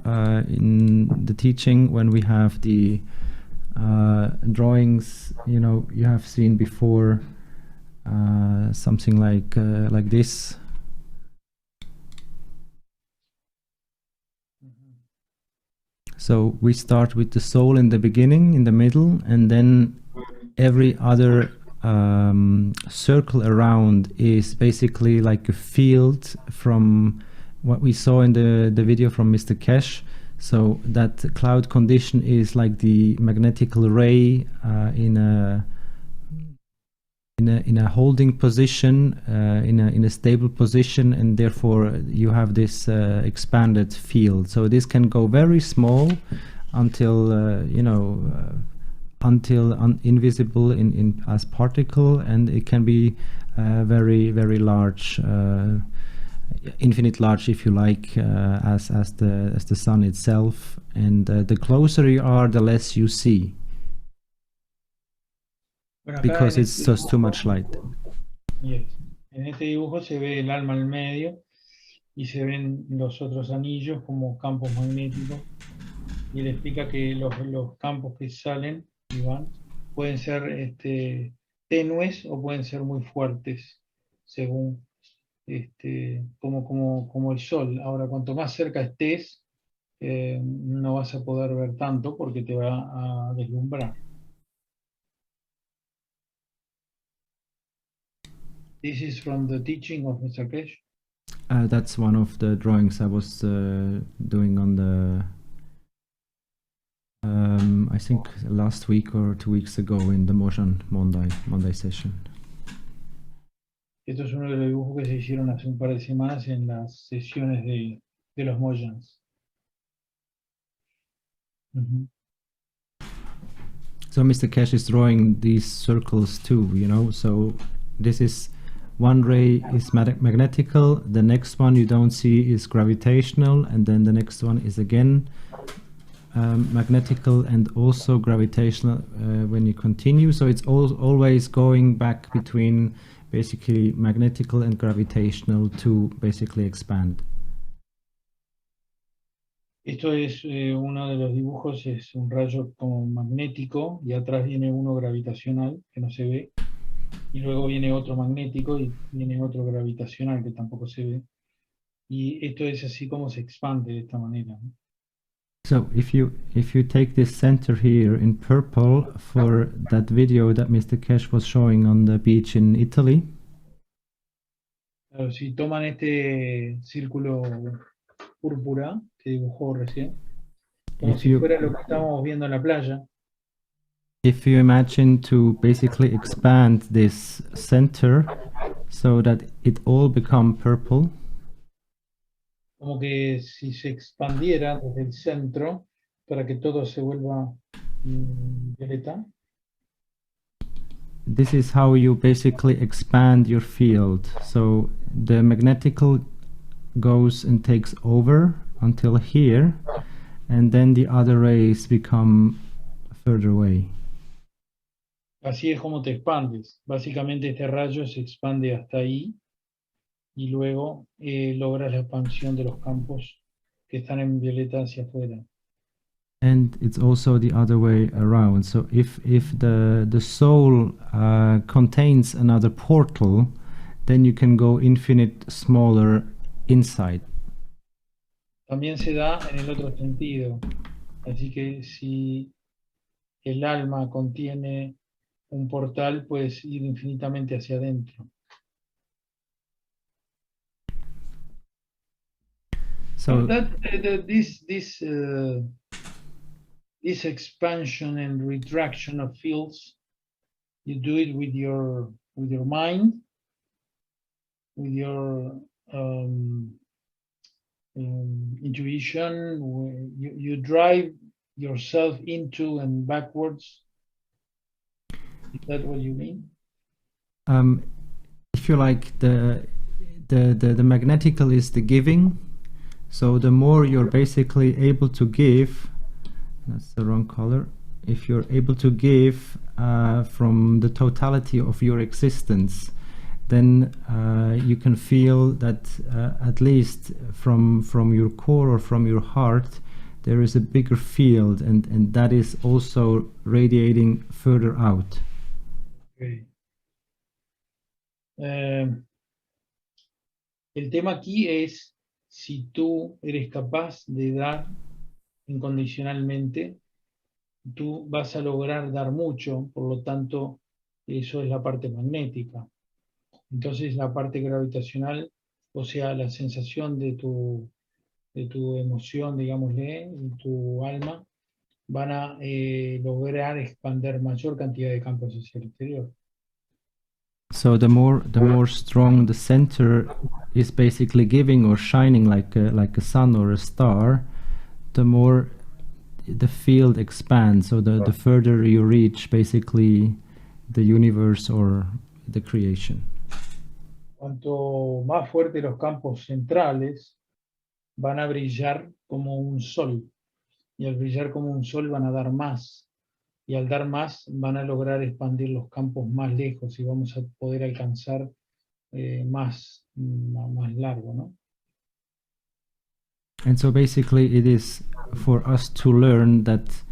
in the teaching when we have the drawings. You know, you have seen before something like this. So we start with the soul in the beginning, in the middle, and then every other circle around is basically like a field from what we saw in the video from Mr. Kesh. So that cloud condition is like the magnetical ray in a holding position, in a stable position, and therefore you have this expanded field. So this can go very small until you know, until invisible in as particle, and it can be very large, infinite large if you like, as the sun itself. And the closer you are, the less you see, because it's just too much light. Yes. En este dibujo se ve el alma al medio y se ven los otros anillos como campos magnéticos, y él explica que los campos que salen y van pueden ser tenues o pueden ser muy fuertes según como el sol. Ahora, cuanto más cerca estés, no vas a poder ver tanto porque te va a deslumbrar. This is from the teaching of Mr. Kesh. That's one of the drawings I was doing on the, I think last week or 2 weeks ago in the Mozhan Monday session. Esto es uno de los dibujos que se hicieron hace un par de semanas en las sesiones de los Mozhans. So Mr. Kesh is drawing these circles too, you know, so this is one ray is magnetical, the next one you don't see is gravitational, and then the next one is again magnetical and also gravitational when you continue. So it's always going back between basically magnetical and gravitational to basically expand. Esto es uno de los dibujos, es un rayo como magnético y atrás viene uno gravitacional que no se ve y luego viene otro magnético y viene otro gravitacional que tampoco se ve y esto es así como se expande de esta manera, ¿no? So if you take this center here in purple for that video that Mr. Kesh was showing on the beach in Italy. Claro, si toman este círculo púrpura que dibujó recién, como si fuera lo que estábamos viendo en la playa. If you imagine to basically expand this center so that it all become purple. Como que si se expandiera desde el centro para que todo se vuelva violeta. This is how you basically expand your field. So the magnetical goes and takes over until here, and then the other rays become further away. Así es como te expandes. Básicamente este rayo se expande hasta ahí y luego logras la expansión de los campos que están en violeta hacia afuera. And it's also the other way around. So if the soul contains another portal, then you can go infinite smaller inside. También se da en el otro sentido. Así que si el alma contiene un portal, puedes ir infinitamente hacia adentro. So this expansion and retraction of fields, you do it with your mind, with your intuition. You drive yourself into and backwards. Is that what you mean? If you like, the magnetical is the giving. So the more you're basically able to give, that's the wrong color. If you're able to give from the totality of your existence, then you can feel that at least from your core or from your heart, there is a bigger field, and that is also radiating further out. Okay. El tema aquí es si tú eres capaz de dar incondicionalmente, tú vas a lograr dar mucho, por lo tanto, eso es la parte magnética. Entonces la parte gravitacional, o sea, la sensación de tu emoción, digámosle, y tu alma, van a lograr expandir mayor cantidad de campos hacia el exterior. So the more strong the center is basically giving or shining like a sun or a star, the more the field expands. So the further you reach basically the universe or the creation. Cuanto más fuertes los campos centrales, van a brillar como un sol. Y al brillar como un sol van a dar más. Y al dar más van a lograr expandir los campos más lejos y vamos a poder alcanzar más largo, ¿no? And so basically it is for us to learn that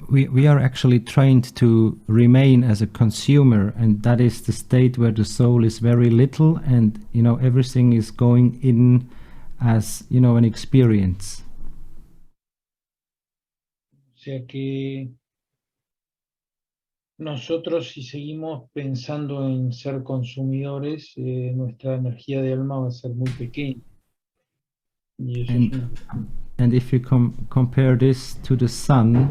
we are actually trained to remain as a consumer, and that is the state where the soul is very little and, you know, everything is going in as, you know, an experience. O sea que nosotros si seguimos pensando en ser consumidores, nuestra energía de alma va a ser muy pequeña. Y eso es una... And if you compare this to the sun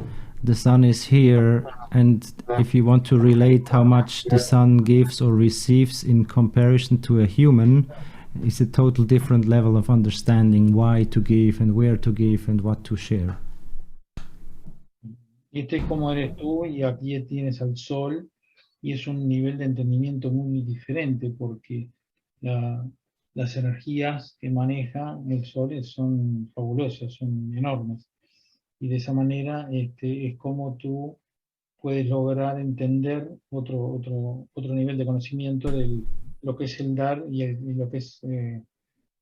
is here, and if you want to relate how much the sun gives or receives in comparison to a human, it's a total different level of understanding why to give and where to give and what to share. Este es como eres tú y aquí tienes al sol y es un nivel de entendimiento muy diferente porque las energías que maneja el sol son fabulosas, son enormes. Y de esa manera es como tú puedes lograr entender otro nivel de conocimiento de lo que es el dar y lo que es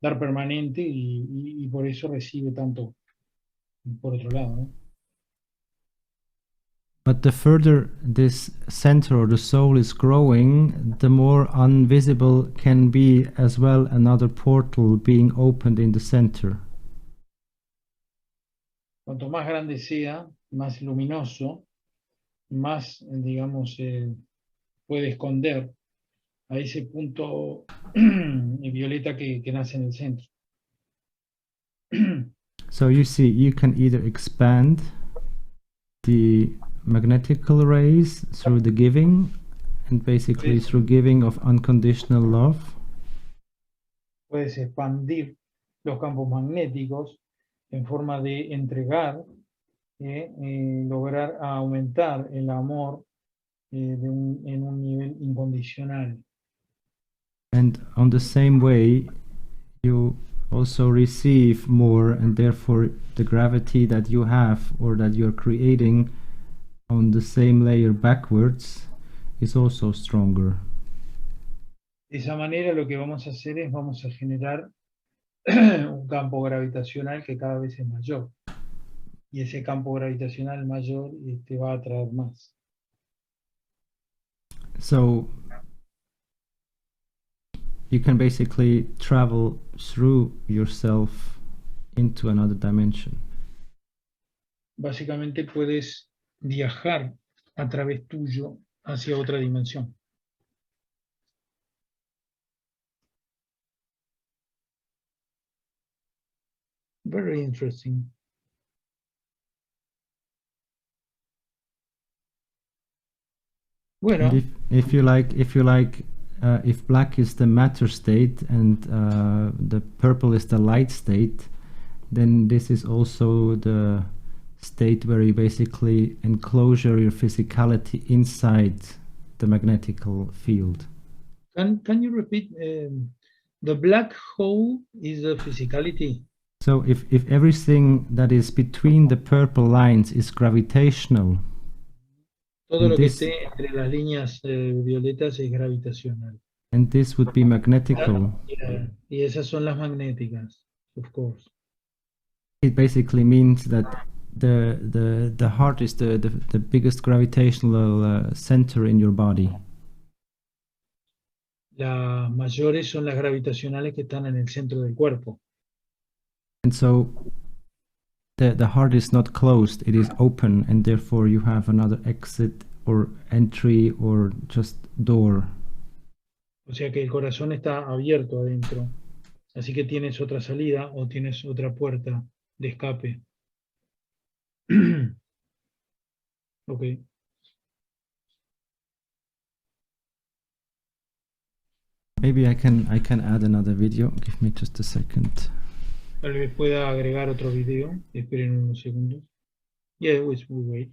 dar permanente y por eso recibe tanto por otro lado, ¿no? But the further this center or the soul is growing, the more invisible can be as well another portal being opened in the center. Cuanto más grande sea, más luminoso, más, digamos, puede esconder a ese punto violeta que nace en el centro. So you see, you can either expand the magnetical rays through the giving, and basically through giving of unconditional love. Puedes expandir los campos magnéticos en forma de entregar, lograr aumentar el amor en un nivel incondicional. And on the same way, you also receive more, and therefore the gravity that you have or that you're creating on the same layer backwards is also stronger. De esa manera lo que vamos a hacer es vamos a generar un campo gravitacional que cada vez es mayor. Y ese campo gravitacional mayor te va a atraer más. So you can basically travel through yourself into another dimension. Básicamente puedes viajar a través tuyo hacia otra dimensión. Very interesting. Bueno. And if you like, if black is the matter state and the purple is the light state, then this is also the state where you basically enclosure your physicality inside the magnetical field. Can you repeat? The black hole is the physicality. So if everything that is between the purple lines is gravitational, todo lo que esté entre las líneas violetas es gravitacional. And this would be magnetical. Yeah. Y esas son las magnéticas, of course. It basically means that the heart is the biggest gravitational center in your body. Las mayores son las gravitacionales que están en el centro del cuerpo. And so the heart is not closed, it is open, and therefore you have another exit or entry or just door. O sea que el corazón está abierto adentro, así que tienes otra salida o tienes otra puerta de escape. Okay. Maybe I can add another video. Give me just a second. Tal vez pueda agregar otro video. Esperen unos segundos. Yeah, we'll wait.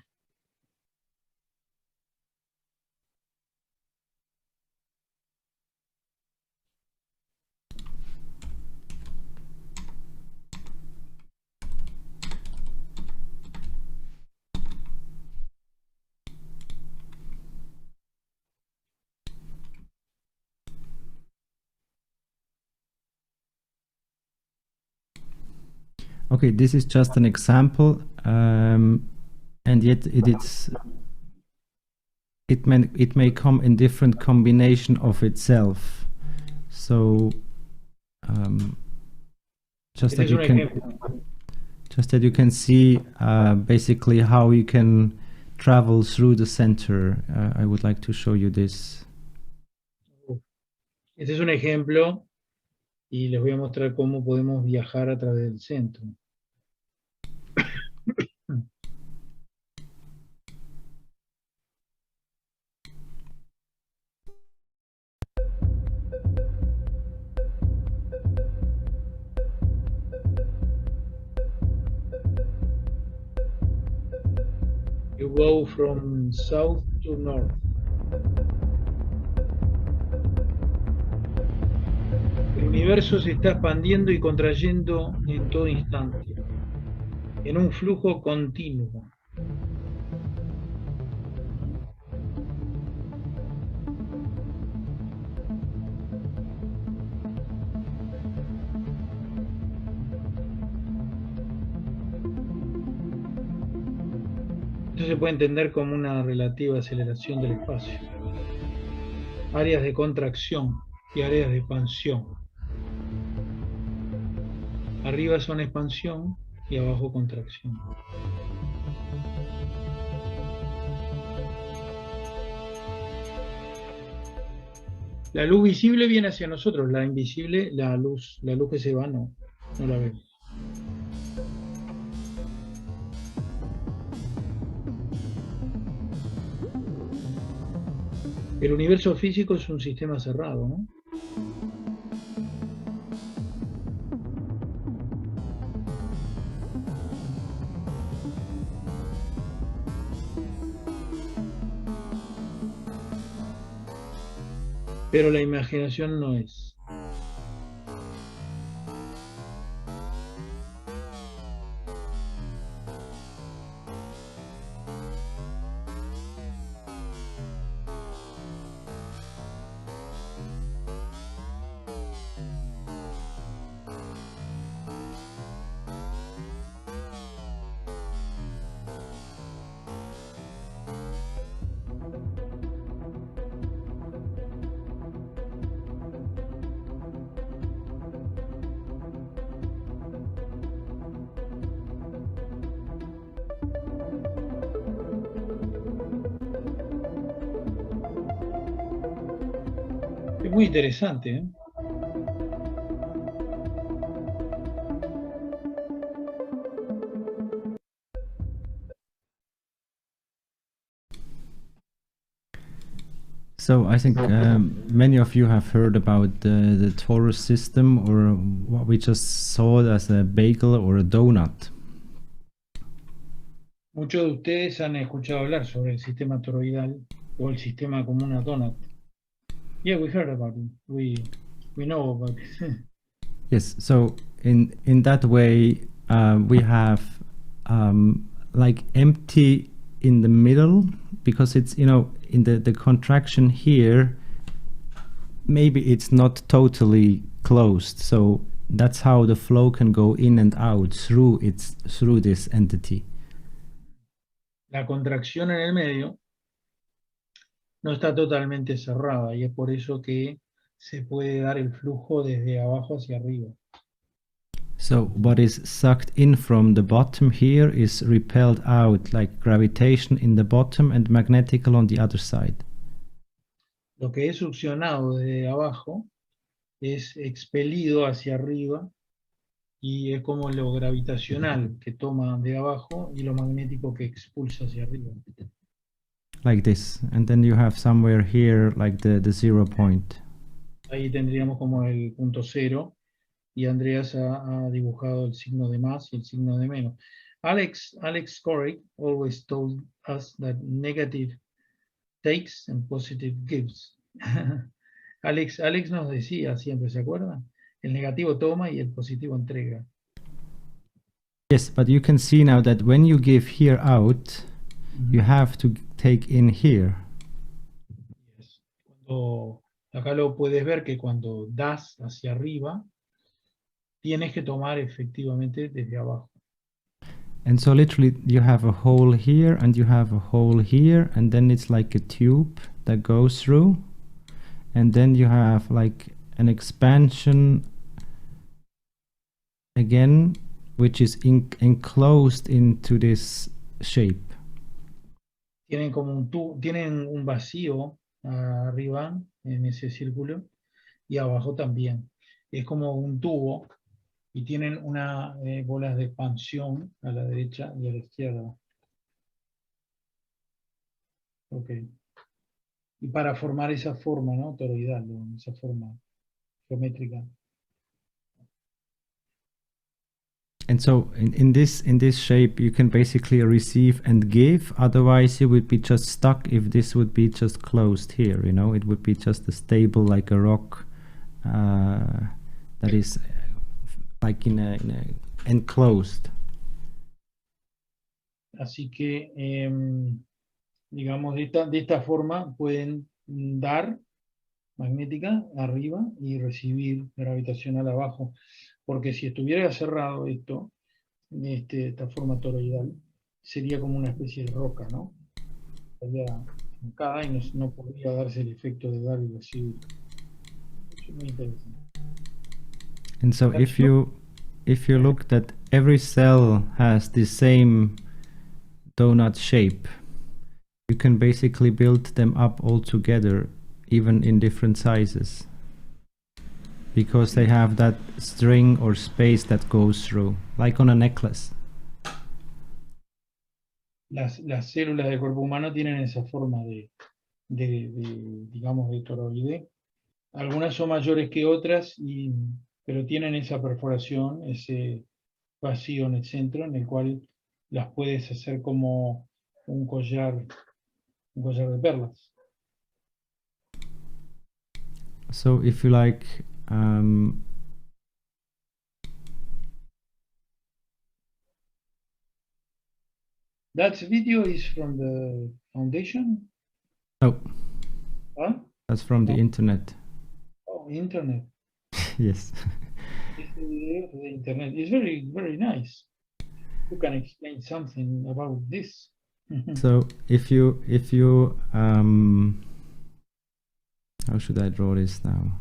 Okay, this is just an example, and yet it may come in different combination of itself. So just that you can see basically how you can travel through the center. I would like to show you this. Este es un ejemplo y les voy a mostrar cómo podemos viajar a través del centro. You go from south to north. El universo se está expandiendo y contrayendo en todo instante, en un flujo continuo. Esto se puede entender como una relativa aceleración del espacio. Áreas de contracción y áreas de expansión. Arriba son expansión y abajo contracción. La luz visible viene hacia nosotros, la invisible, la luz que se va no la vemos. El universo físico es un sistema cerrado, ¿no? Pero la imaginación no es. Es muy interesante, ¿eh? So I think many of you have heard about the torus system, or what we just saw as a bagel or a donut. Muchos de ustedes han escuchado hablar sobre el sistema toroidal o el sistema como una donut. Yeah, we heard about it. We know about it. Yes, so in that way we have like empty in the middle, because it's, you know, in the contraction here, maybe it's not totally closed, so that's how the flow can go in and out through this entity. La contracción en el medio no está totalmente cerrada y es por eso que se puede dar el flujo desde abajo hacia arriba. So what is sucked in from the bottom here is repelled out, like gravitation in the bottom and magnetical on the other side. Lo que es succionado desde abajo es expelido hacia arriba y es como lo gravitacional que toma de abajo y lo magnético que expulsa hacia arriba. Like this, and then you have somewhere here like the 0 point. Ahí tendríamos como el punto cero y Andreas ha dibujado el signo de más y el signo de menos. Alex Corey always told us that negative takes and positive gives. Alex nos decía siempre, ¿se acuerdan? El negativo toma y el positivo entrega. Yes, but you can see now that when you give here out, you have to take in here. Yes. Acá lo puedes ver que cuando das hacia arriba, tienes que tomar efectivamente desde abajo. And so literally you have a hole here and you have a hole here, and then it's like a tube that goes through, and then you have like an expansion again, which is enclosed into this shape. tienen como un tienen un vacío arriba en ese círculo y abajo también. Es como un tubo y tienen unas bolas de expansión a la derecha y a la izquierda. Ok. Y para formar esa forma, ¿no? Toroidal, ¿no? Esa forma geométrica. And so in this shape you can basically receive and give, otherwise you would be just stuck if this would be just closed here, you know, it would be just a stable like a rock that is like in a enclosed. Así que, digamos, de esta forma pueden dar magnética arriba y recibir gravitacional abajo. Porque si estuviera cerrado esto, esta forma toroidal, sería como una especie de roca, ¿no? Estaría truncada y no podría darse el efecto de dar y recibir. Eso es muy interesante. And so if you look that every cell has the same donut shape, you can basically build them up all together, even in different sizes, because they have that string or space that goes through, like on a necklace. Las células del cuerpo humano tienen esa forma digamos, de toroide. Algunas son mayores que otras, pero tienen esa perforación, ese vacío en el centro, en el cual las puedes hacer como un collar de perlas. So if you like, That video is from the foundation? oh, Huh? that's from the internet. Oh, internet. Yes. This video to the internet. It's very, very nice. You can explain something about this. So if you how should I draw this now?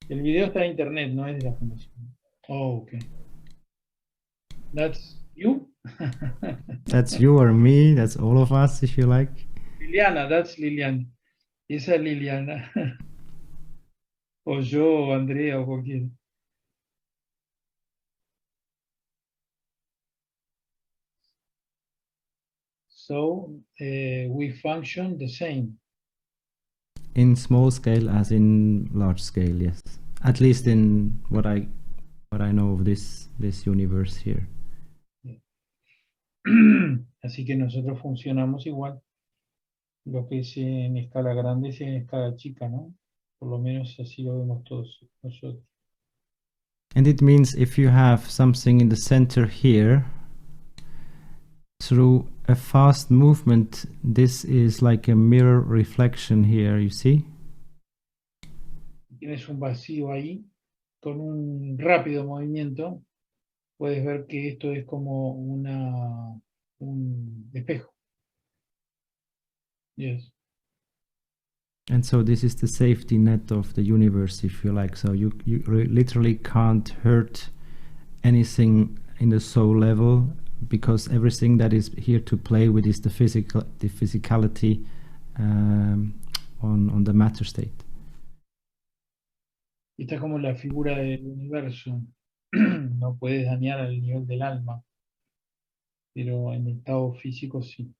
El video está en internet, no es de la fundación. Oh, okay. That's you? That's you or me, that's all of us if you like. Liliana, that's Liliana. Esa es Liliana. O yo, o Andrea, o cualquiera. So we function the same. In small scale as in large scale, yes. At least in what I know of this universe here. Así que nosotros funcionamos igual. Lo que es en escala grande es en escala chica, ¿no? Por lo menos así lo vemos todos nosotros. And it means if you have something in the center here, through a fast movement, this is like a mirror reflection here, you see? Tienes un vacío ahí, con un rápido movimiento, puedes ver que esto es como un espejo. Yes. And so this is the safety net of the universe, if you like. So you literally can't hurt anything in the soul level, because everything that is here to play with is the physicality on the matter state. Esta es como la figura del universo. No puedes dañar al nivel del alma, pero en el estado físico sí.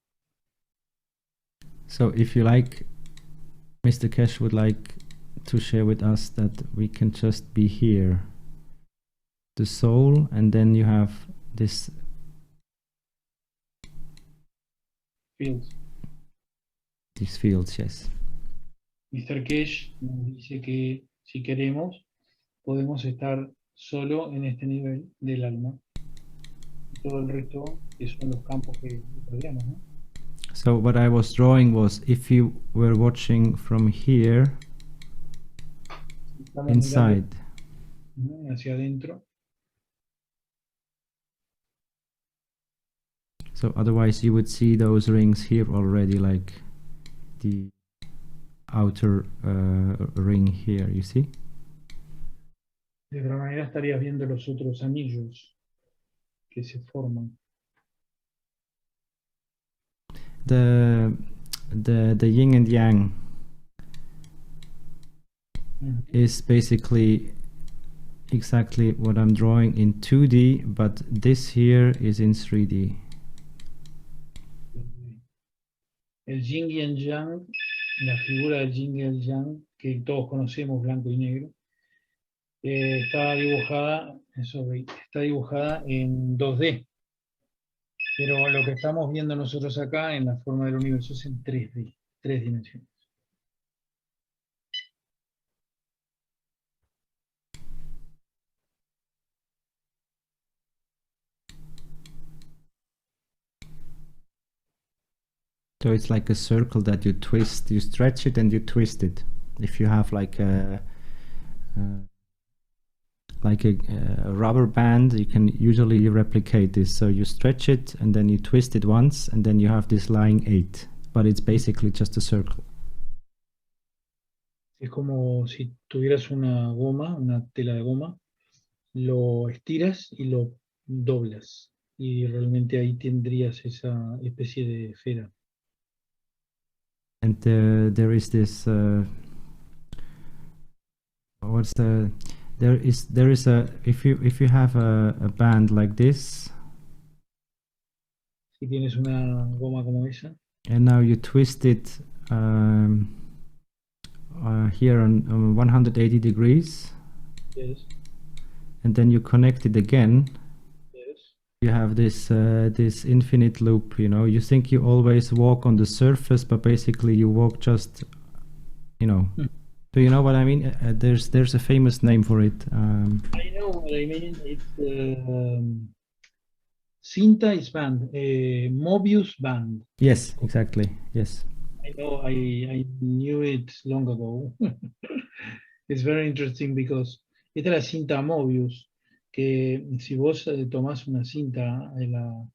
So if you like, Mr. Kesh would like to share with us that we can just be here, the soul, and then you have this Fields. These fields, yes. Mr. Kesh nos dice que si queremos, podemos estar solo en este nivel del alma. Y todo el resto, que son los campos que rodeamos, ¿no? So what I was drawing was, if you were watching from here, Estamos inside, mirando hacia adentro. so otherwise you would see those rings here already, like the outer ring here, you see? De otra manera estarías viendo los otros anillos. que se forman. The yin and yang is basically exactly what I'm drawing in 2D, but this here is in 3D. El yin y el yang, la figura del yin y el yang, que todos conocemos, blanco y negro, está dibujada en 2D. Pero lo que estamos viendo nosotros acá en la forma del universo es en 3D, 3 dimensiones. So it's like a circle that you twist, you stretch it and you twist it. If you have like a rubber band, you can usually replicate this. So you stretch it and then you twist it once and then you have this lying 8, but it's basically just a circle. Es como si tuvieras una goma, una tela de goma, lo estiras y lo doblas. Y realmente ahí tendrías esa especie de esfera. And there is this there is a if you have a band like this, Si tienes una goma como esa, and now you twist it here on 180 degrees, yes, and then you connect it again, yes, you have this this infinite loop. You know, you think you always walk on the surface, but basically you walk just, you know. Do you know what I mean? There's a famous name for it. I know what I mean. It's cinta is band, Mobius band. Yes, exactly. Yes. I know. I knew it long ago. It's very interesting because esta es la cinta Mobius, que si vos tomás una cinta, la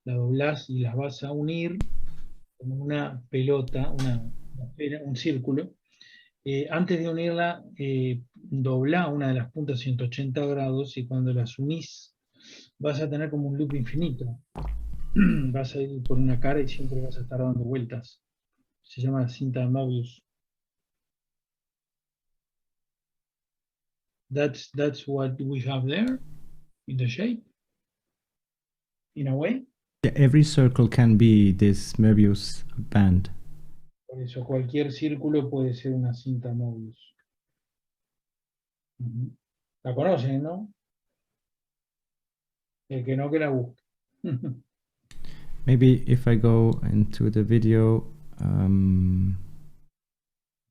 doblás y las vas a unir como una pelota, una esfera, un círculo. Antes de unirla, dobla una de las puntas 180 grados y cuando las unís vas a tener como un loop infinito. Vas a ir por una cara y siempre vas a estar dando vueltas. Se llama cinta Mobius. That's what we have there in the shape, in a way. Yeah, every circle can be this Möbius band. Por eso cualquier círculo puede ser una cinta Mobius. La conocen, ¿no? El que no, que la busque. Maybe if I go into the video,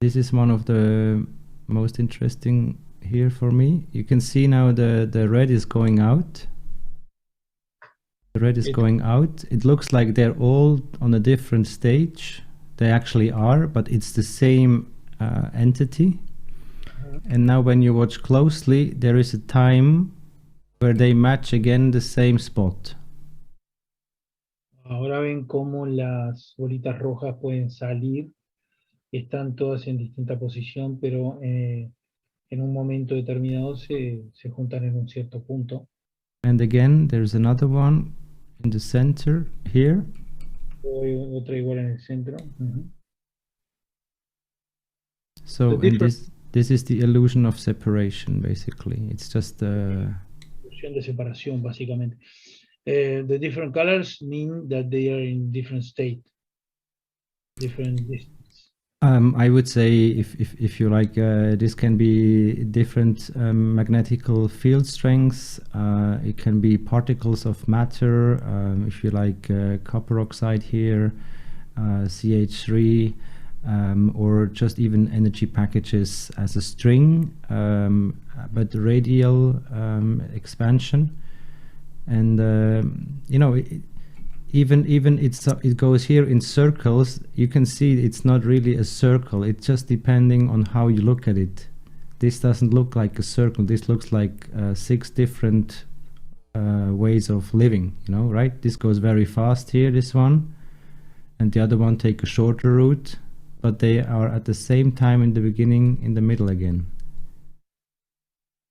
this is one of the most interesting here for me. You can see now the red is going out. The red is going out. It looks like they're all on a different stage. They actually are, but it's the same entity. And now when you watch closely, there is a time where they match again the same spot. Ahora ven cómo las bolitas rojas pueden salir. Están todas en distinta posición, pero en un momento determinado se juntan en un cierto punto. And again, there's another one in the center here. Otra igual en el centro. So and this is the illusion of separation, basically. It's just Ilusión de separación, básicamente. The different colors mean that they are in different state, different distance. I would say, if you like, this can be different magnetical field strengths. It can be particles of matter. If you like, copper oxide here, CH3, or just even energy packages as a string, but radial expansion. And you know, even it goes here in circles. You can see it's not really a circle. It's just depending on how you look at it. This doesn't look like a circle. This looks like 6 different ways of living, you know, right? This goes very fast here, this one, and the other one take a shorter route, but they are at the same time in the beginning, in the middle again.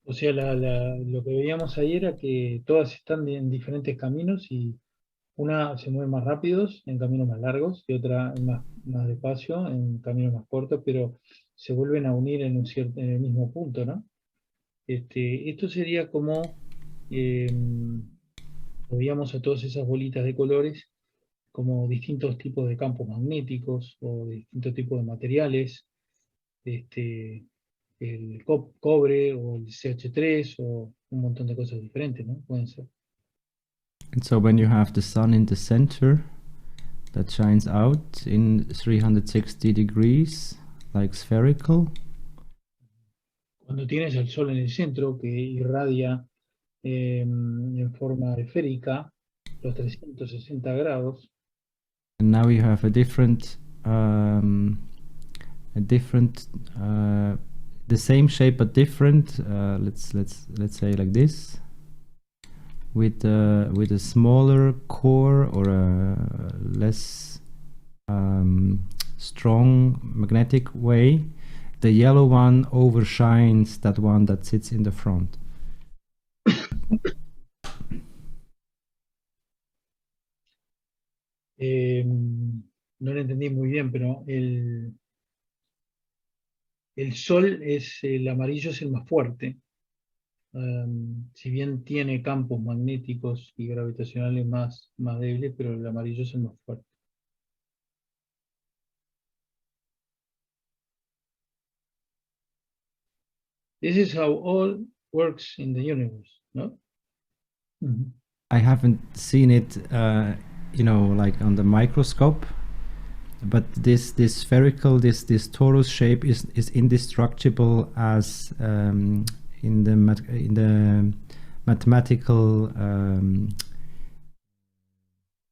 O sea, lo que veíamos ahí era que todas están en diferentes caminos y una se mueve más rápidos en caminos más largos y otra más despacio en caminos más cortos, pero se vuelven a unir en el mismo punto, ¿no? Esto sería como veíamos a todas esas bolitas de colores como distintos tipos de campos magnéticos o distintos tipos de materiales, este, el cobre o el CH3 o un montón de cosas diferentes, ¿no? Pueden ser. And so when you have the sun in the center that shines out in 360 degrees, like spherical, Cuando tienes al sol en el centro que irradia en forma esférica los 360 grados, and now you have a different, the same shape but different. Let's say like this, with a smaller core or a less strong magnetic way. The yellow one overshines that one that sits in the front. No lo entendí muy bien, pero el sol el amarillo es el más fuerte. Si bien tiene campos magnéticos y gravitacionales más débiles, pero el amarillo es el más fuerte. This is how all works in the universe, no? Mm-hmm. I haven't seen it, like on the microscope, but this spherical, this torus shape is indestructible as in the mathematical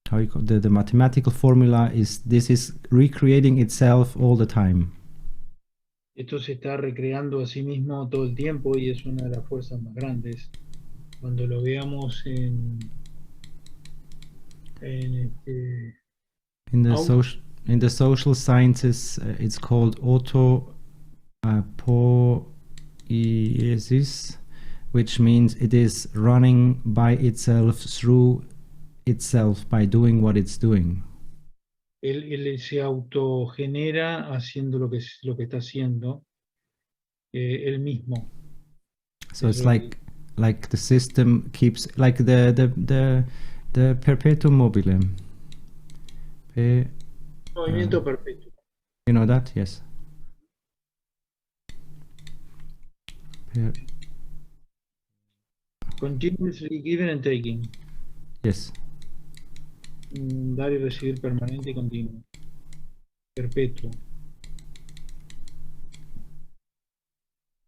how you call the mathematical formula is this is recreating itself all the time. Esto se está recreando a sí mismo todo el tiempo y es una de las fuerzas más grandes. Cuando lo veamos in the social sciences, it's called autopoiesis, which means it is running by itself through itself by doing what it's doing. Él se autogenera haciendo lo que está haciendo él mismo. So it's like the system keeps, like the perpetuum mobile. Movimiento perpetuo. You know that? Yes. Continuously giving and taking. Yes. Dar y recibir permanente y continuo. Perpetuo.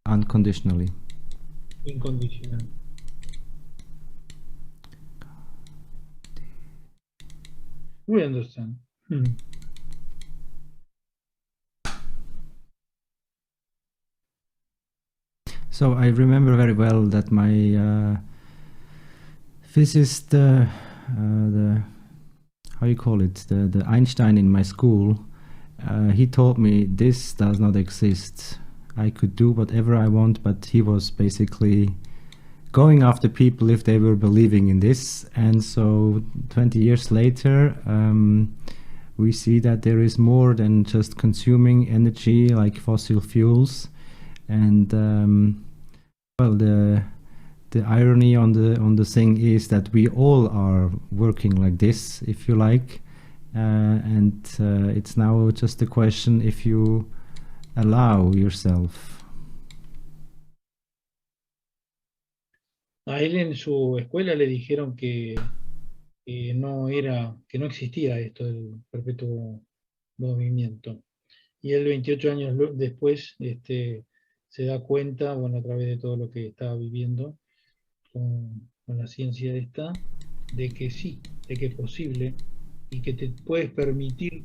Unconditionally. Incondicional. We understand. So I remember very well that my physicist, the how you call it, the Einstein in my school, he told me this does not exist. I could do whatever I want, but he was basically going after people if they were believing in this. And so 20 years later, we see that there is more than just consuming energy like fossil fuels. And well, the irony on the thing is that we all are working like this, if you like, and it's now just a question if you allow yourself. A él en su escuela le dijeron que no existía esto del perpetuo movimiento. Y él 28 años después se da cuenta, bueno, a través de todo lo que estaba viviendo con la ciencia de que sí, de que es posible y que te puedes permitir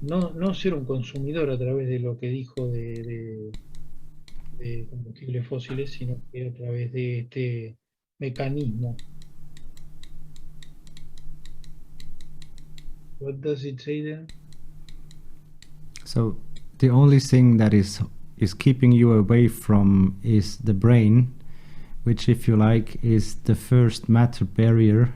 no ser un consumidor a través de lo que dijo de combustibles fósiles, sino que a través de este mecanismo. What does it say there? So the only thing that is keeping you away from is the brain, which, if you like, is the first matter barrier.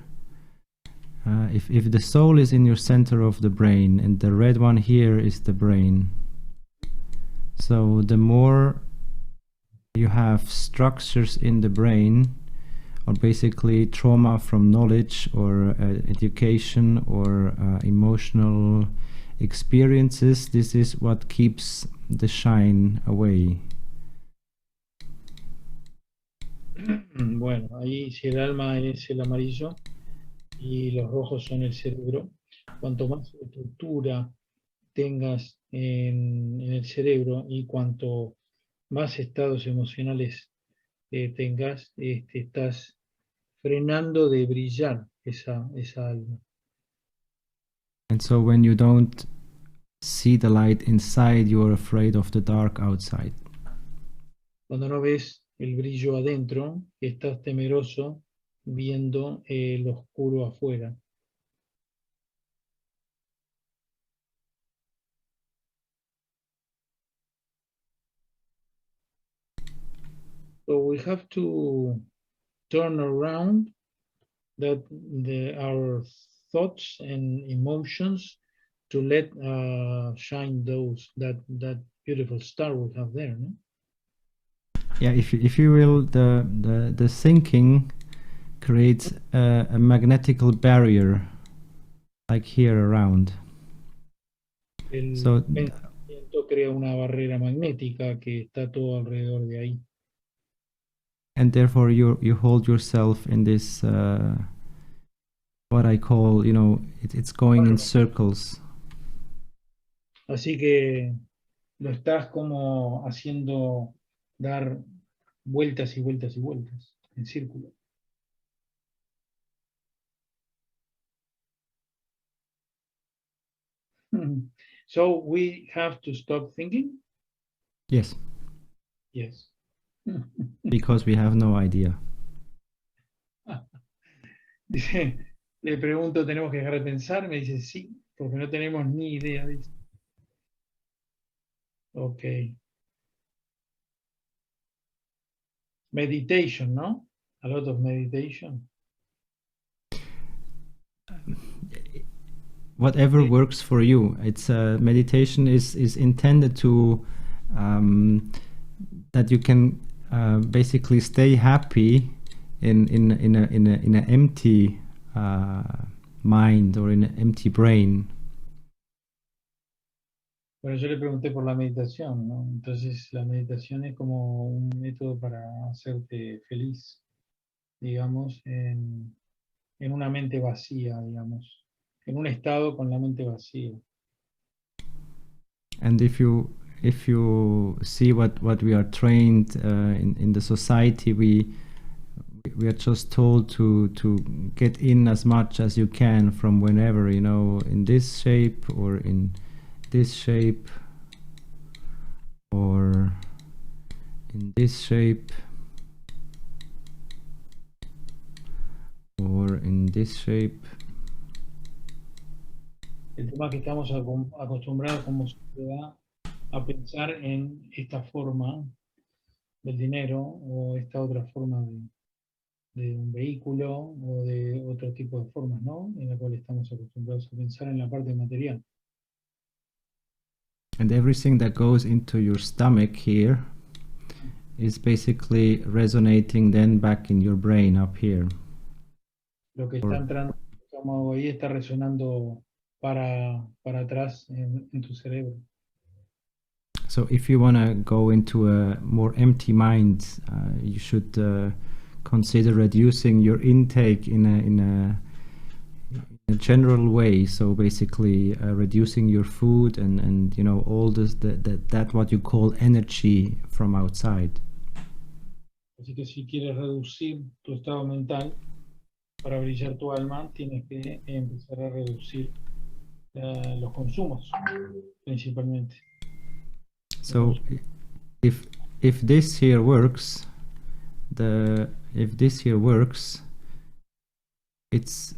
If the soul is in your center of the brain, and the red one here is the brain, so the more you have structures in the brain, or basically trauma from knowledge or education or emotional experiences, this is what keeps the shine away. Bueno, ahí si el alma es el amarillo y los rojos son el cerebro, cuanto más estructura tengas en el cerebro y cuanto más estados emocionales tengas, estás frenando de brillar esa alma. And so when you don't see the light inside, you're afraid of the dark outside. Cuando no ves el brillo adentro, estás temeroso viendo el oscuro afuera. So we have to turn around that our thoughts and emotions to let shine that beautiful star we have there. No? Yeah, if you will, the thinking creates a magnetical barrier, like here around. El So pensamiento crea una barrera magnética que está todo alrededor de ahí. and therefore you hold yourself in this what I call, it's going in circles. Así que lo estás como haciendo dar vueltas y vueltas y vueltas en círculo. So we have to stop thinking? Yes, Yes. because we have no idea. Dice, le pregunto, ¿tenemos que dejar de pensar? Me dice, sí, porque no tenemos ni idea. Dice. Ok. Meditation, ¿no? A lot of meditation. Whatever works for you. It's meditation is intended to that you can basically stay happy in an empty mind or in an empty brain. Bueno, yo le pregunté por la meditación, ¿no? Entonces la meditación es como un método para hacerte feliz, digamos, en una mente vacía, digamos, en un estado con la mente vacía. And if you see what we are trained in the society, we are just told to get in as much as you can from whenever, in this shape or in this shape or in this shape or in this shape. El tema es que estamos acostumbrados como sociedad a pensar en esta forma del dinero o esta otra forma de un vehículo o de otro tipo de formas, ¿no? En la cual estamos acostumbrados a pensar en la parte material. And everything that goes into your stomach here is basically resonating then back in your brain up here. Lo que está entrando en tu estómago ahí está resonando para atrás en tu cerebro. So if you want to go into a more empty mind, you should consider reducing your intake in a general way. So basically reducing your food and all this that what you call energy from outside. Así que si quieres reducir tu estado mental para brillar tu alma, tienes que empezar a reducir los consumos principalmente. So if this here works, it's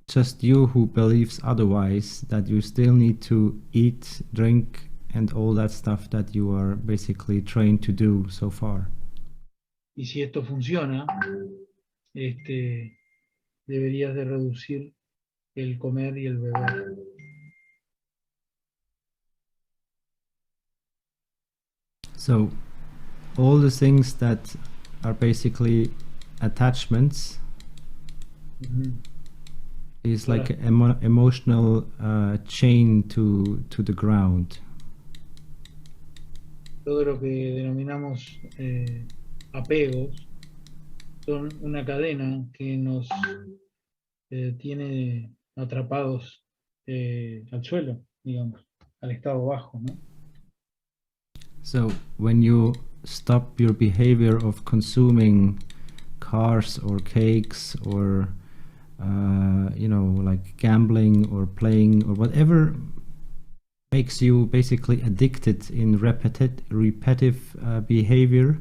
just you who believes otherwise, that you still need to eat, drink, and all that stuff that you are basically trained to do so far. Y si esto funciona, deberías de reducir el comer y el beber. So all the things that are basically attachments is like an emotional chain to the ground. Todo lo que denominamos apegos son una cadena que nos tiene atrapados al suelo, digamos, al estado bajo, ¿no? So when you stop your behavior of consuming cars or cakes or you know, like gambling or playing or whatever makes you basically addicted in repetitive behavior.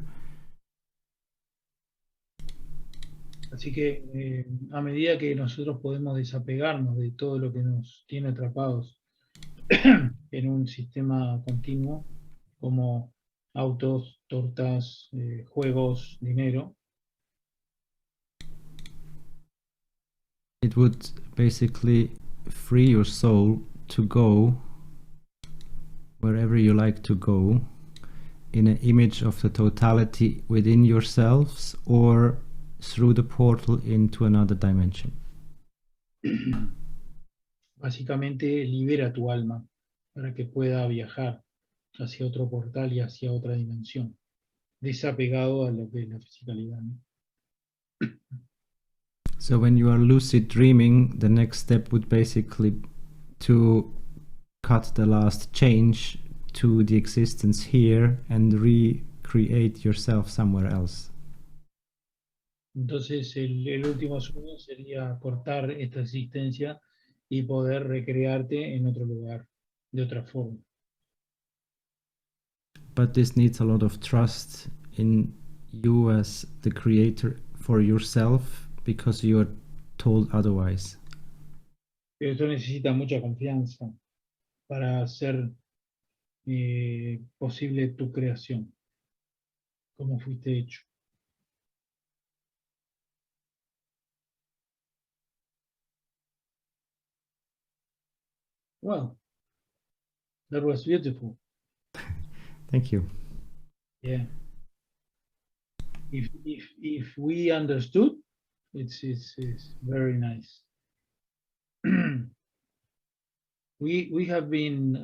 Así que a medida que nosotros podemos desapegarnos de todo lo que nos tiene atrapados en un sistema continuo, como autos, tortas, juegos, dinero, it would basically free your soul to go wherever you like to go in an image of the totality within yourselves or through the portal into another dimension. básicamente libera tu alma para que pueda viajar hacia otro portal y hacia otra dimensión, desapegado a lo que es la fisicalidad, ¿no? So when you are lucid dreaming, the next step would basically to cut the last change to the existence here and recreate yourself somewhere else. Entonces el último sueño sería cortar esta existencia y poder recrearte en otro lugar, de otra forma. But this needs a lot of trust in you as the creator for yourself because you are told otherwise. Pero esto necesita mucha confianza para hacer posible tu creación, como fuiste hecho. Wow, that was beautiful. Thank you. Yeah. If we understood, it's very nice. We have been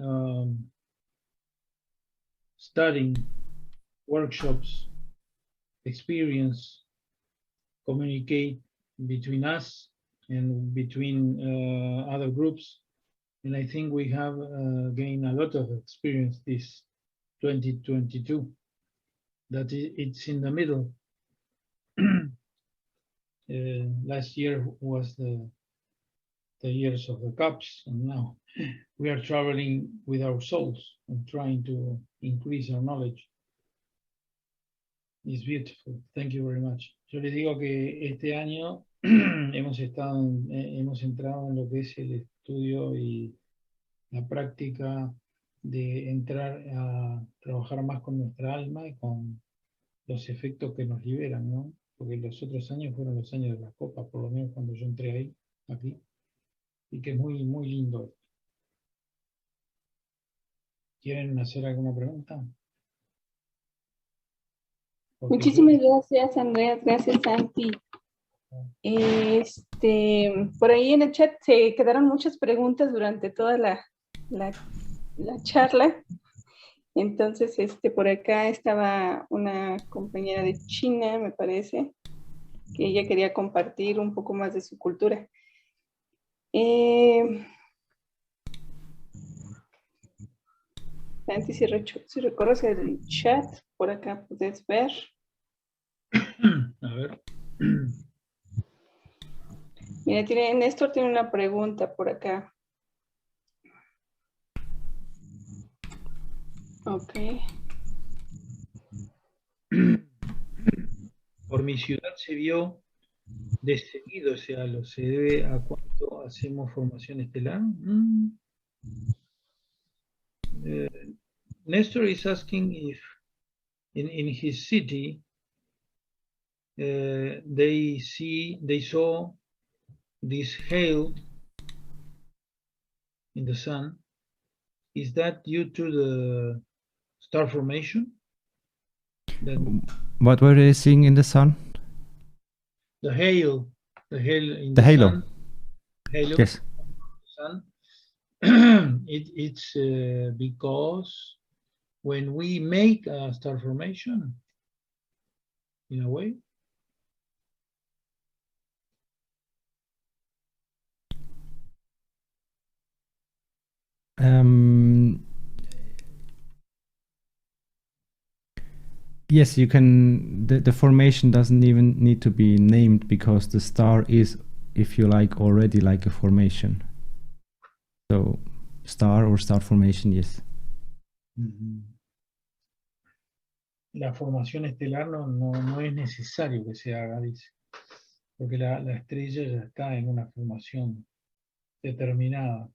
studying workshops, experience, communicate between us and between other groups. And I think we have gained a lot of experience this 2022, that it's in the middle. Last year was the years of the cups, and now we are traveling with our souls and trying to increase our knowledge. It's beautiful. Thank you very much. Yo les digo que este año hemos entrado en lo que es el estudio y la práctica de entrar a trabajar más con nuestra alma y con los efectos que nos liberan, ¿no? Porque los otros años fueron los años de la copa, por lo menos cuando yo entré ahí, aquí, y que es muy, muy lindo. ¿Quieren hacer alguna pregunta? Muchísimas gracias, Andreas. Gracias, Santi. Por ahí en el chat se quedaron muchas preguntas durante toda la charla. Entonces, por acá estaba una compañera de China, me parece, que ella quería compartir un poco más de su cultura. Santi, si recorres el chat, por acá puedes ver. A ver. Mira, Néstor tiene una pregunta por acá. Ok. Por mi ciudad se vio descendido ese halo. ¿Se debe a cuánto hacemos formación estelar? Nestor is asking if in his city they saw this hail in the sun. Is that due to the star formation? What were they seeing in the sun? The hail in The halo. sun. Halo. Yes. Sun. It's because when we make a star formation, in a way. Yes, you can. The formation doesn't even need to be named because the star is, if you like, already like a formation. So, star or star formation, yes. La formación estelar no es necesario que se haga, dice, porque la estrella ya está en una formación determinada.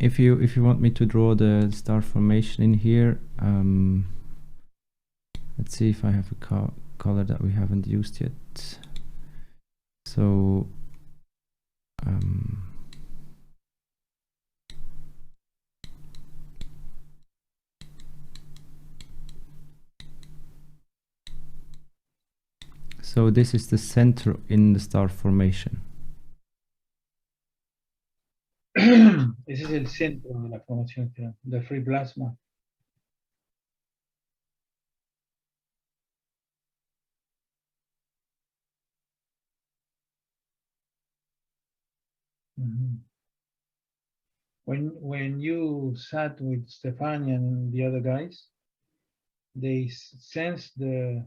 If you want me to draw the star formation in here, let's see if I have a color that we haven't used yet. So so this is the center in the star formation. Ese es el centro de la formación estelar, the free plasma. When you sat with Stefania and the other guys, they sensed the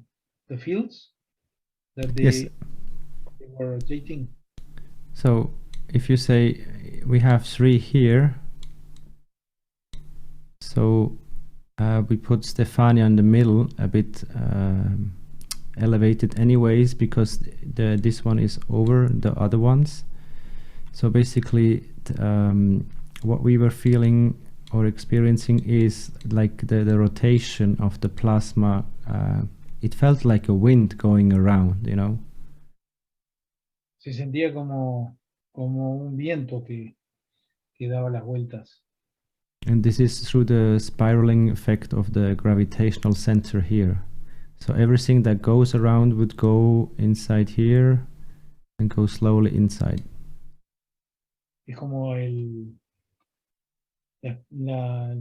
fields that they were rotating. So if you say we have 3 here, so we put Stefania in the middle, a bit elevated anyways, because this one is over the other ones. So basically what we were feeling or experiencing is like the rotation of the plasma. It felt like a wind going around, you know. Se sentía como un viento que daba las vueltas. And this is through the spiraling effect of the gravitational center here. So everything that goes around would go inside here and go slowly inside. Es como el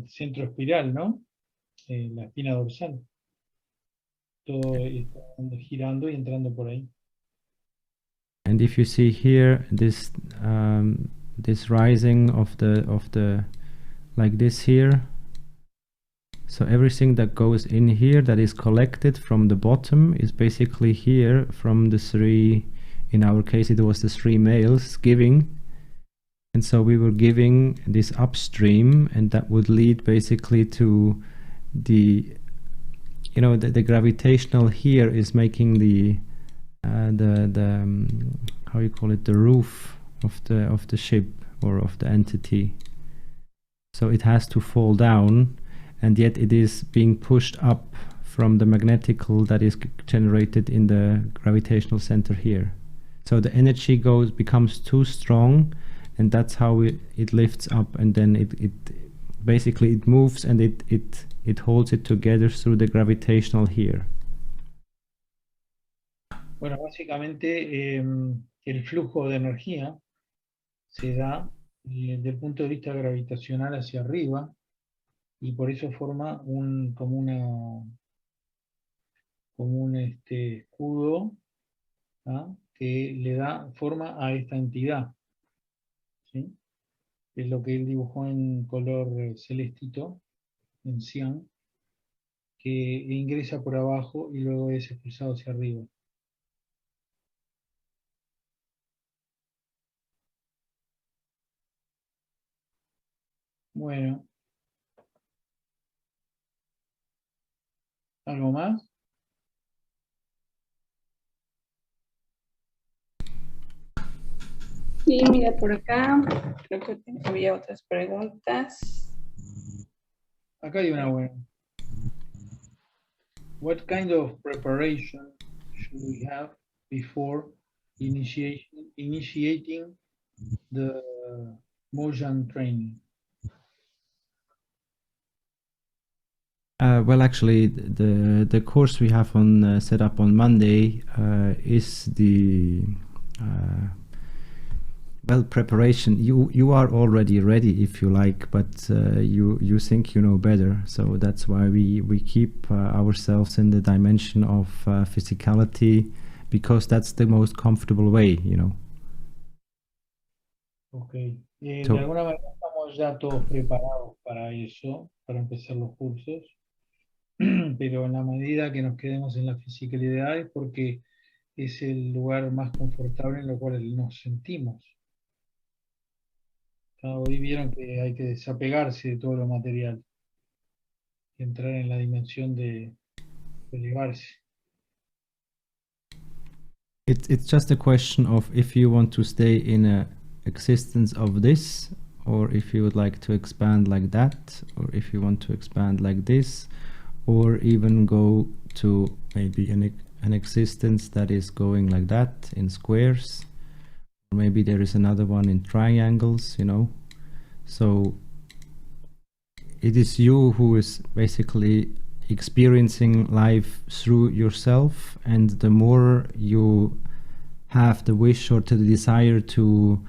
centro espiral, ¿no? La espina dorsal. Todo está girando y entrando por ahí. And if you see here this this rising of the like this here, so everything that goes in here that is collected from the bottom is basically here from the 3, in our case it was the 3 males giving, and so we were giving this upstream, and that would lead basically to the, you know, the gravitational here is making the how you call it, the roof of the ship or of the entity. So it has to fall down, and yet it is being pushed up from the magnetical that is generated in the gravitational center here. So the energy becomes too strong, and that's how it lifts up, and then it basically it moves, and it holds it together through the gravitational here. Bueno, básicamente el flujo de energía se da desde el punto de vista gravitacional hacia arriba, y por eso forma como un escudo, ¿ah? Que le da forma a esta entidad, ¿sí? Es lo que él dibujó en color celestito, en cian, que ingresa por abajo y luego es expulsado hacia arriba. Bueno. ¿Algo más? Sí, mira, por acá creo que había otras preguntas. Acá hay una buena. what kind of preparation should we have before initiating the Mozhan training? Well, actually, the course we have on set up on Monday is the well, preparation. You are already ready, if you like, but you think you know better. So that's why we keep ourselves in the dimension of physicality, because that's the most comfortable way, you know. Ok. De So- alguna manera estamos ya todos preparados para eso, para empezar los cursos, pero en la medida que nos quedemos en la fisicalidad es porque es el lugar más confortable en el cual nos sentimos. Hoy vieron que hay que desapegarse de todo lo material y entrar en la dimensión de elevarse. It's just a question of if you want to stay in a existence of this, or if you would like to expand like that, or if you want to expand like this, or even go to maybe an existence that is going like that in squares, or maybe there is another one in triangles, you know. So it is you who is basically experiencing life through yourself, and the more you have the wish or the desire to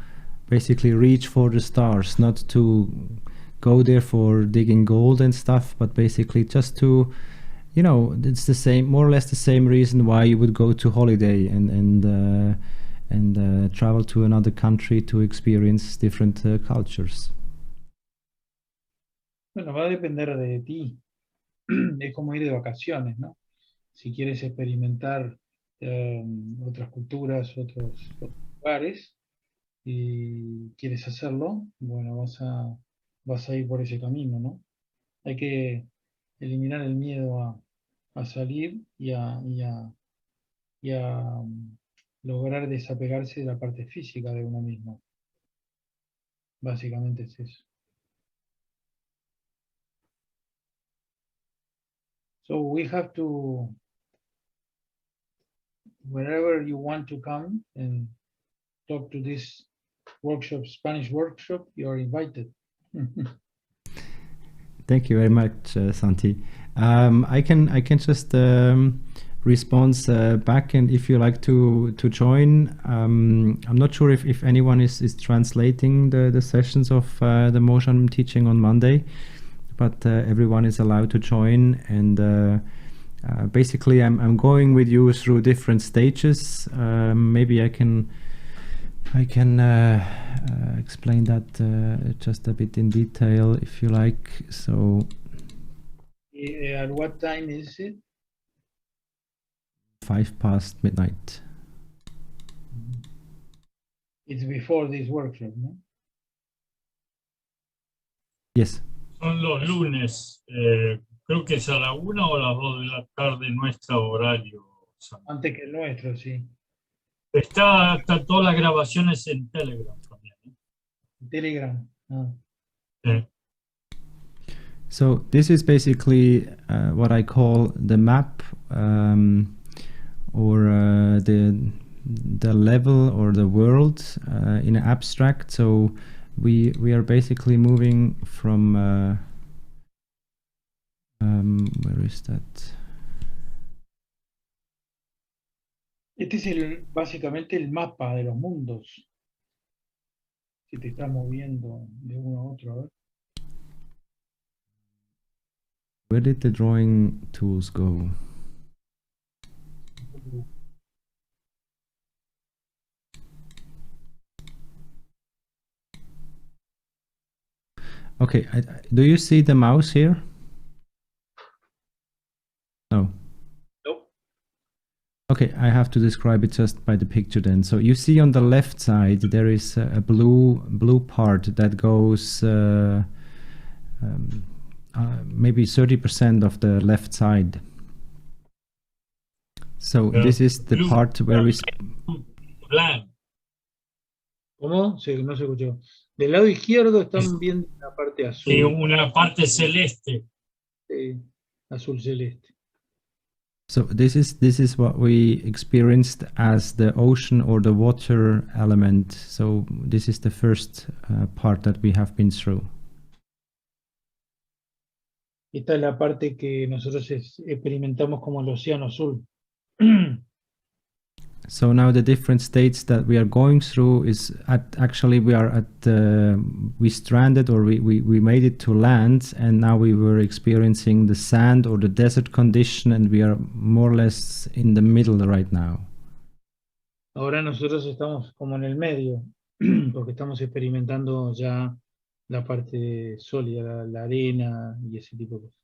basically reach for the stars, not to go there for digging gold and stuff, but basically just to, you know, it's the same, more or less the same reason why you would go to holiday and travel to another country to experience different cultures. Bueno, va a depender de ti. Es como ir de vacaciones, ¿no? Si quieres experimentar otras culturas, otros lugares, y quieres hacerlo, bueno, vas a ir por ese camino, ¿no? Hay que eliminar el miedo a salir y a lograr desapegarse de la parte física de uno mismo. Básicamente es eso. So we have to, wherever you want to come and talk to this workshop, Spanish workshop, you are invited. Thank you very much, Santi. I can just respond back, and if you like to join, I'm not sure if anyone is translating the sessions of the Mozhan teaching on Monday, but everyone is allowed to join, and basically I'm going with you through different stages. Maybe I can explain that just a bit in detail, if you like. So, At what time is it? 5 past midnight. It's before this workshop, no? Yes. Son los lunes, creo que es a la 1 o a las 2 de la tarde nuestro horario. Antes que el nuestro, sí. Está todas las grabaciones en Telegram también. Telegram. Ah. Sí. So this is basically what I call the map, or the level or the world in abstract. So we are basically moving from where is that? Este es básicamente el mapa de los mundos. Que te está moviendo de uno a otro. A ver. Where did the drawing tools go? Okay, do you see the mouse here? No. Nope. Okay, I have to describe it just by the picture then. So you see on the left side there is a blue part that goes maybe 30% of the left side. So Yeah. this is the Blue. part where we... Blanc. ¿Cómo? No se escuchó. Del lado izquierdo están viendo la parte azul. Sí, una parte celeste. Azul celeste. So this is what we experienced as the ocean or the water element. So this is the first part that we have been through. Esta es la parte que nosotros experimentamos como el océano azul. So now the different states that we are going through is we stranded, or we made it to land, and now we were experiencing the sand or the desert condition, and we are more or less in the middle right now. Ahora nosotros estamos como en el medio, porque estamos experimentando ya la parte sólida, la arena y ese tipo de cosas.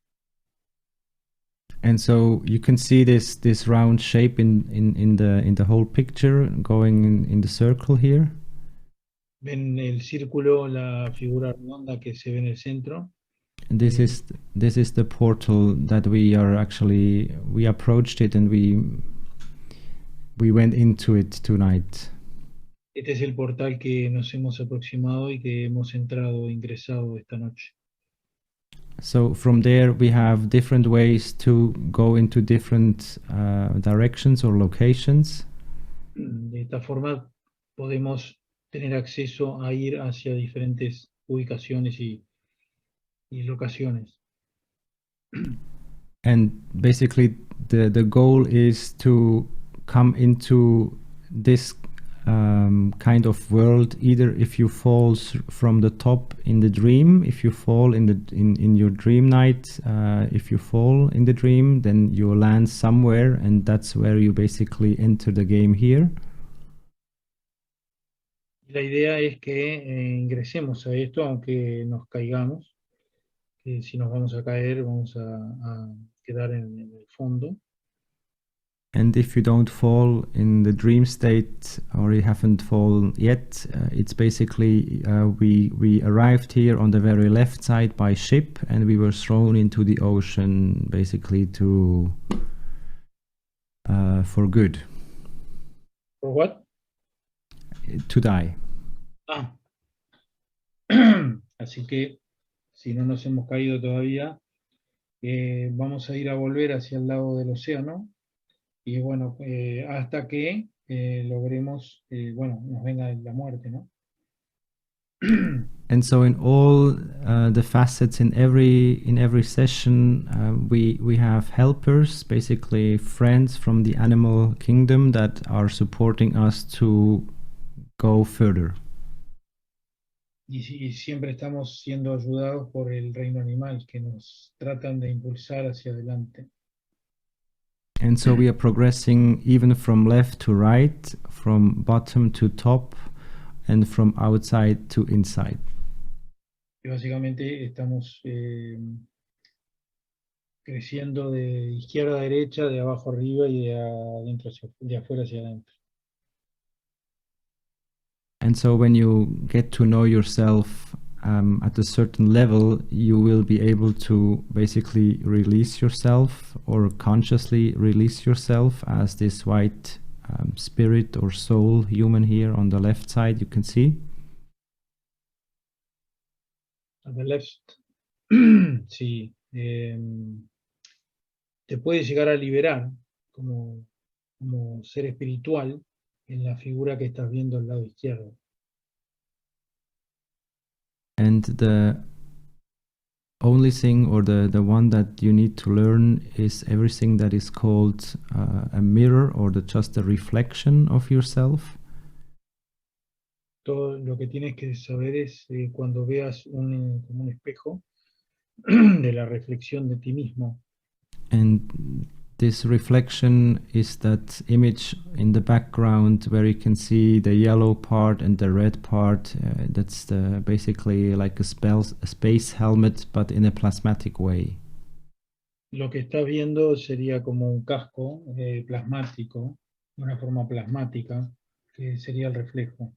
And so you can see this round shape in the whole picture going in the circle here. Ven el círculo, la figura redonda que se ve en el centro. And this is the portal that we approached it, and we went into it tonight. Este es el portal que nos hemos aproximado y que hemos ingresado esta noche. So from there we have different ways to go into different directions or locations. De esta forma podemos tener acceso a ir hacia diferentes ubicaciones y locaciones. And basically the goal is to come into this kind of world, either if you fall from the top in the dream, if you fall in your dream night, if you fall in the dream, then you land somewhere, and that's where you basically enter the game here. La idea es que ingresemos a esto, aunque nos caigamos, que si nos vamos a caer vamos a quedar en el fondo. And if you don't fall in the dream state, or you haven't fallen yet, it's basically we arrived here on the very left side by ship, and we were thrown into the ocean basically for good. For what? To die. Así que si no nos hemos caído todavía, vamos a ir a volver hacia el lado del océano. Y bueno, hasta que logremos, nos venga la muerte, ¿no? And so in all the facets, in every session, we have helpers, basically friends from the animal kingdom that are supporting us to go further. Y siempre estamos siendo ayudados por el reino animal, que nos tratan de impulsar hacia adelante. And so we are progressing even from left to right, from bottom to top, and from outside to inside. Y básicamente estamos creciendo de izquierda a derecha, de abajo arriba y de afuera hacia adentro. And so when you get to know yourself at a certain level, you will be able to basically release yourself, or consciously release yourself as this white spirit or soul human here on the left side, you can see. On the left, sí. Te puede llegar a liberar como ser espiritual en la figura que estás viendo al lado izquierdo. And the only thing, or the one that you need to learn, is everything that is called a mirror, or just a reflection of yourself. Todo lo que tienes que saber es cuando veas como un espejo de la reflexión de ti mismo. And this reflection is that image in the background where you can see the yellow part and the red part. That's basically like a space helmet, but in a plasmatic way. Lo que estás viendo sería como un casco plasmático, de una forma plasmática, que sería el reflejo,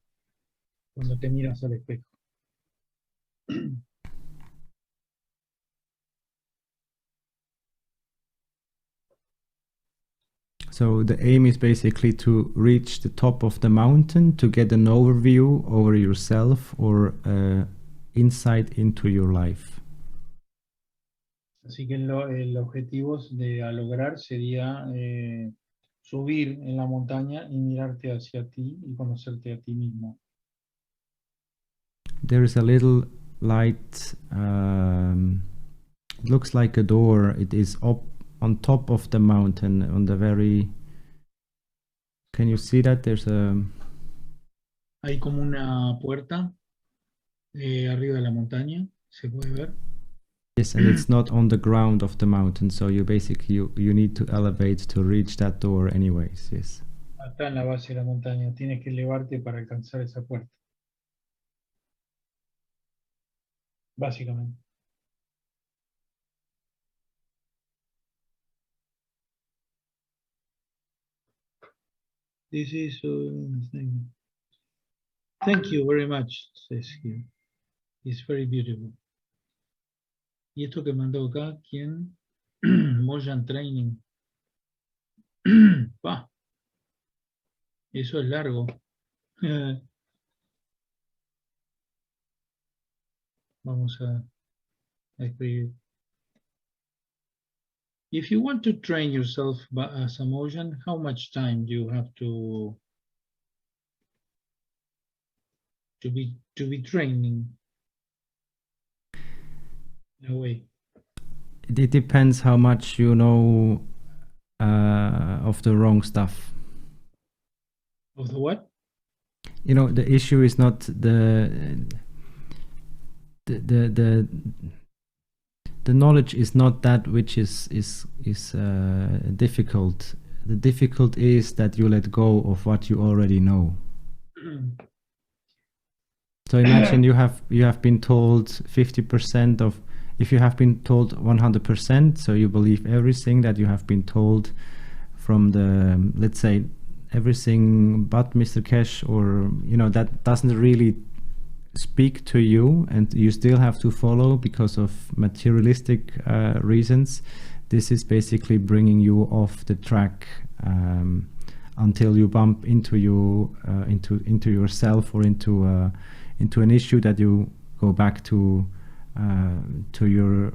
cuando te miras al espejo. So the aim is basically to reach the top of the mountain to get an overview over yourself, or insight into your life. Así que el objetivo a lograr sería subir en la montaña y mirarte hacia ti y conocerte a ti mismo. There is a little light, it looks like a door. It is up on top of the mountain, on the very... Can you see that? There's a... Hay como una puerta arriba de la montaña, ¿se puede ver? Yes, and it's not on the ground of the mountain, so you basically you need to elevate to reach that door anyways, yes. Está en la base de la montaña, tienes que elevarte para alcanzar esa puerta. Básicamente. This is thank you very much, says here. It's very beautiful. Y esto que mandó acá, ¿quién? Mozhan Training. Pa. Eso es largo. Vamos a escribir. If you want to train yourself as a Mozhan, how much time do you have to be training? In a way. It depends how much you know of the wrong stuff. Of the what? You know, the issue is not the knowledge is not that which is difficult. The difficult is that you let go of what you already know. So imagine you have been told 50% of, if you have been told 100%, so you believe everything that you have been told from the, let's say, everything but Mr. Kesh, or, you know, that doesn't really speak to you and you still have to follow because of materialistic reasons. This is basically bringing you off the track until you bump into into yourself or into an issue that you go back to your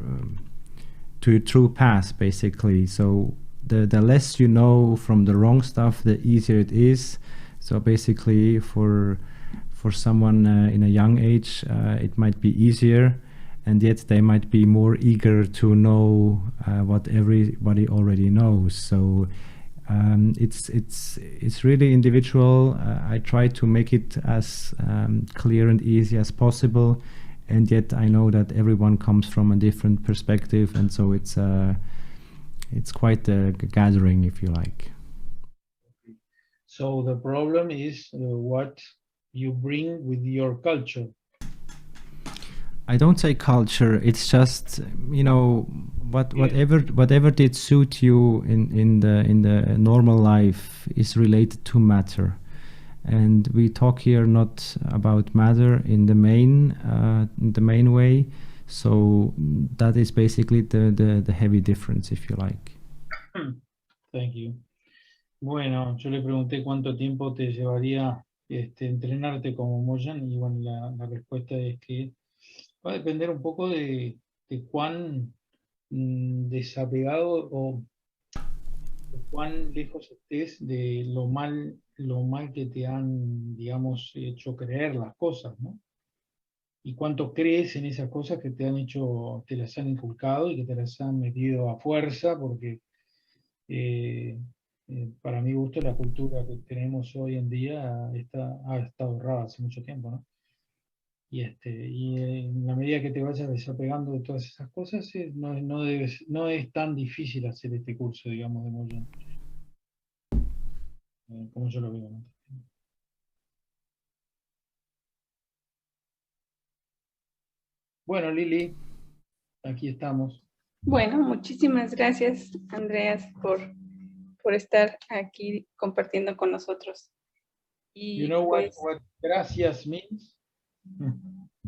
true path, basically. So the less you know from the wrong stuff, the easier it is. So basically for someone in a young age, it might be easier, and yet they might be more eager to know what everybody already knows. So it's really individual. I try to make it as clear and easy as possible, and yet I know that everyone comes from a different perspective, and so it's quite a gathering, if you like. So the problem is what you bring with your culture. I don't say culture. It's just, you know, whatever did suit you in the normal life is related to matter, and we talk here not about matter in the main way. So that is basically the heavy difference, if you like. Thank you. Bueno, yo le pregunté cuánto tiempo te llevaría entrenarte como Mozhan, y bueno, la respuesta es que va a depender un poco de cuán desapegado o de cuán lejos estés de lo mal que te han, digamos, hecho creer las cosas, ¿no? Y cuánto crees en esas cosas que te han hecho, te las han inculcado y que te las han metido a fuerza, porque para mi gusto la cultura que tenemos hoy en día ha estado errada hace mucho tiempo, ¿no? Y en la medida que te vayas desapegando de todas esas cosas, no es tan difícil hacer este curso, digamos, de Mozhan, como yo lo veo, ¿no? Bueno, Lili, aquí estamos. Bueno, muchísimas gracias, Andreas, por estar aquí compartiendo con nosotros. Y you know what gracias means?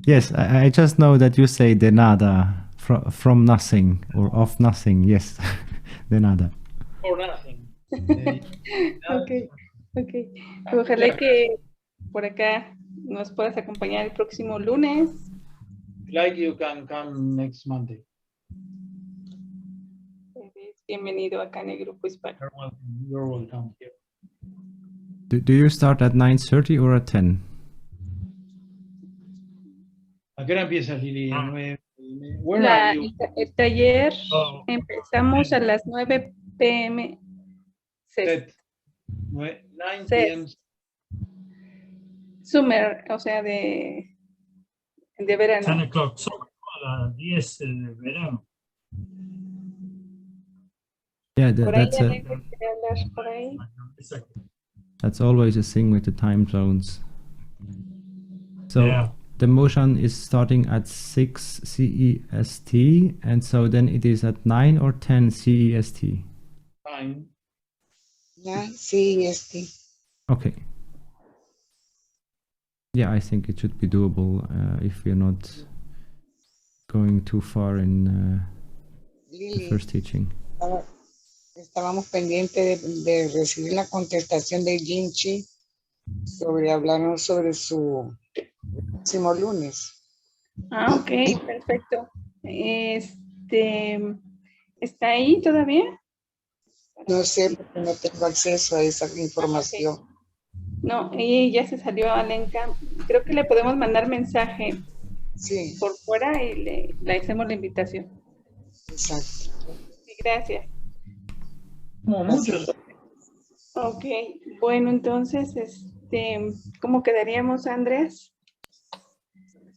Yes, I just know that you say de nada, from nothing, or of nothing, yes, de nada. For nothing. Okay. Ojalá que por acá nos puedas acompañar el próximo lunes. Like you can come next Monday. Bienvenido acá en el grupo hispano. You're welcome here. Do you start at 9:30 or at 10? ¿A qué hora empiezas, Lili? Ah. Where are you? El taller Oh, empezamos a las 9 p.m. Set. 9 Set. p.m. Summer, o sea, de 10 verano. o'clock, solo a las 10 de verano. Yeah, Por ahí alguien quiere hablar por ahí. that's always a thing with the time zones. So Yeah. the Mozhan is starting at 6 CEST, and so then it is at 9 or 10 CEST. Time. Yeah, CEST. Okay. Yeah, I think it should be doable if we're not going too far in the Lili, first teaching. estábamos pendientes de recibir la contestación de Jinchi sobre hablarnos sobre su próximo lunes. Ah, ok, perfecto. ¿Está ahí todavía? No sé porque no tengo acceso a esa información. No, ella ya se salió a Alenka. Creo que le podemos mandar mensaje Sí, por fuera y le hacemos la invitación. exacto. Sí, gracias. Como muchos. Ok, bueno, entonces, ¿cómo quedaríamos, Andrés?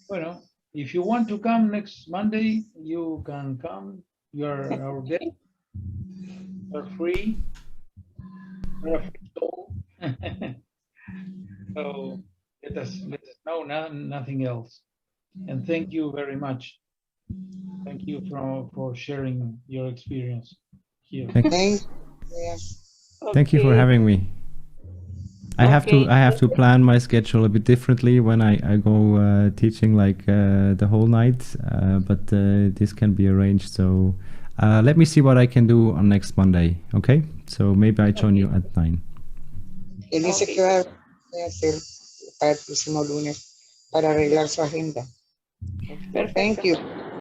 Bueno, if you want to come next Monday, you can come. You're our guest. You're free. You're a free soul. So let us know, nothing else. And thank you very much. Thank you for sharing your experience here. Thank Thank you for Ok, having me. I have to plan my schedule a bit differently when I go teaching like the whole night, but this can be arranged. So let me see what I can do on next Monday. Okay, so maybe I join you at 9. Él dice que va a hacer para el próximo lunes para arreglar su agenda. perfecto. Thank you.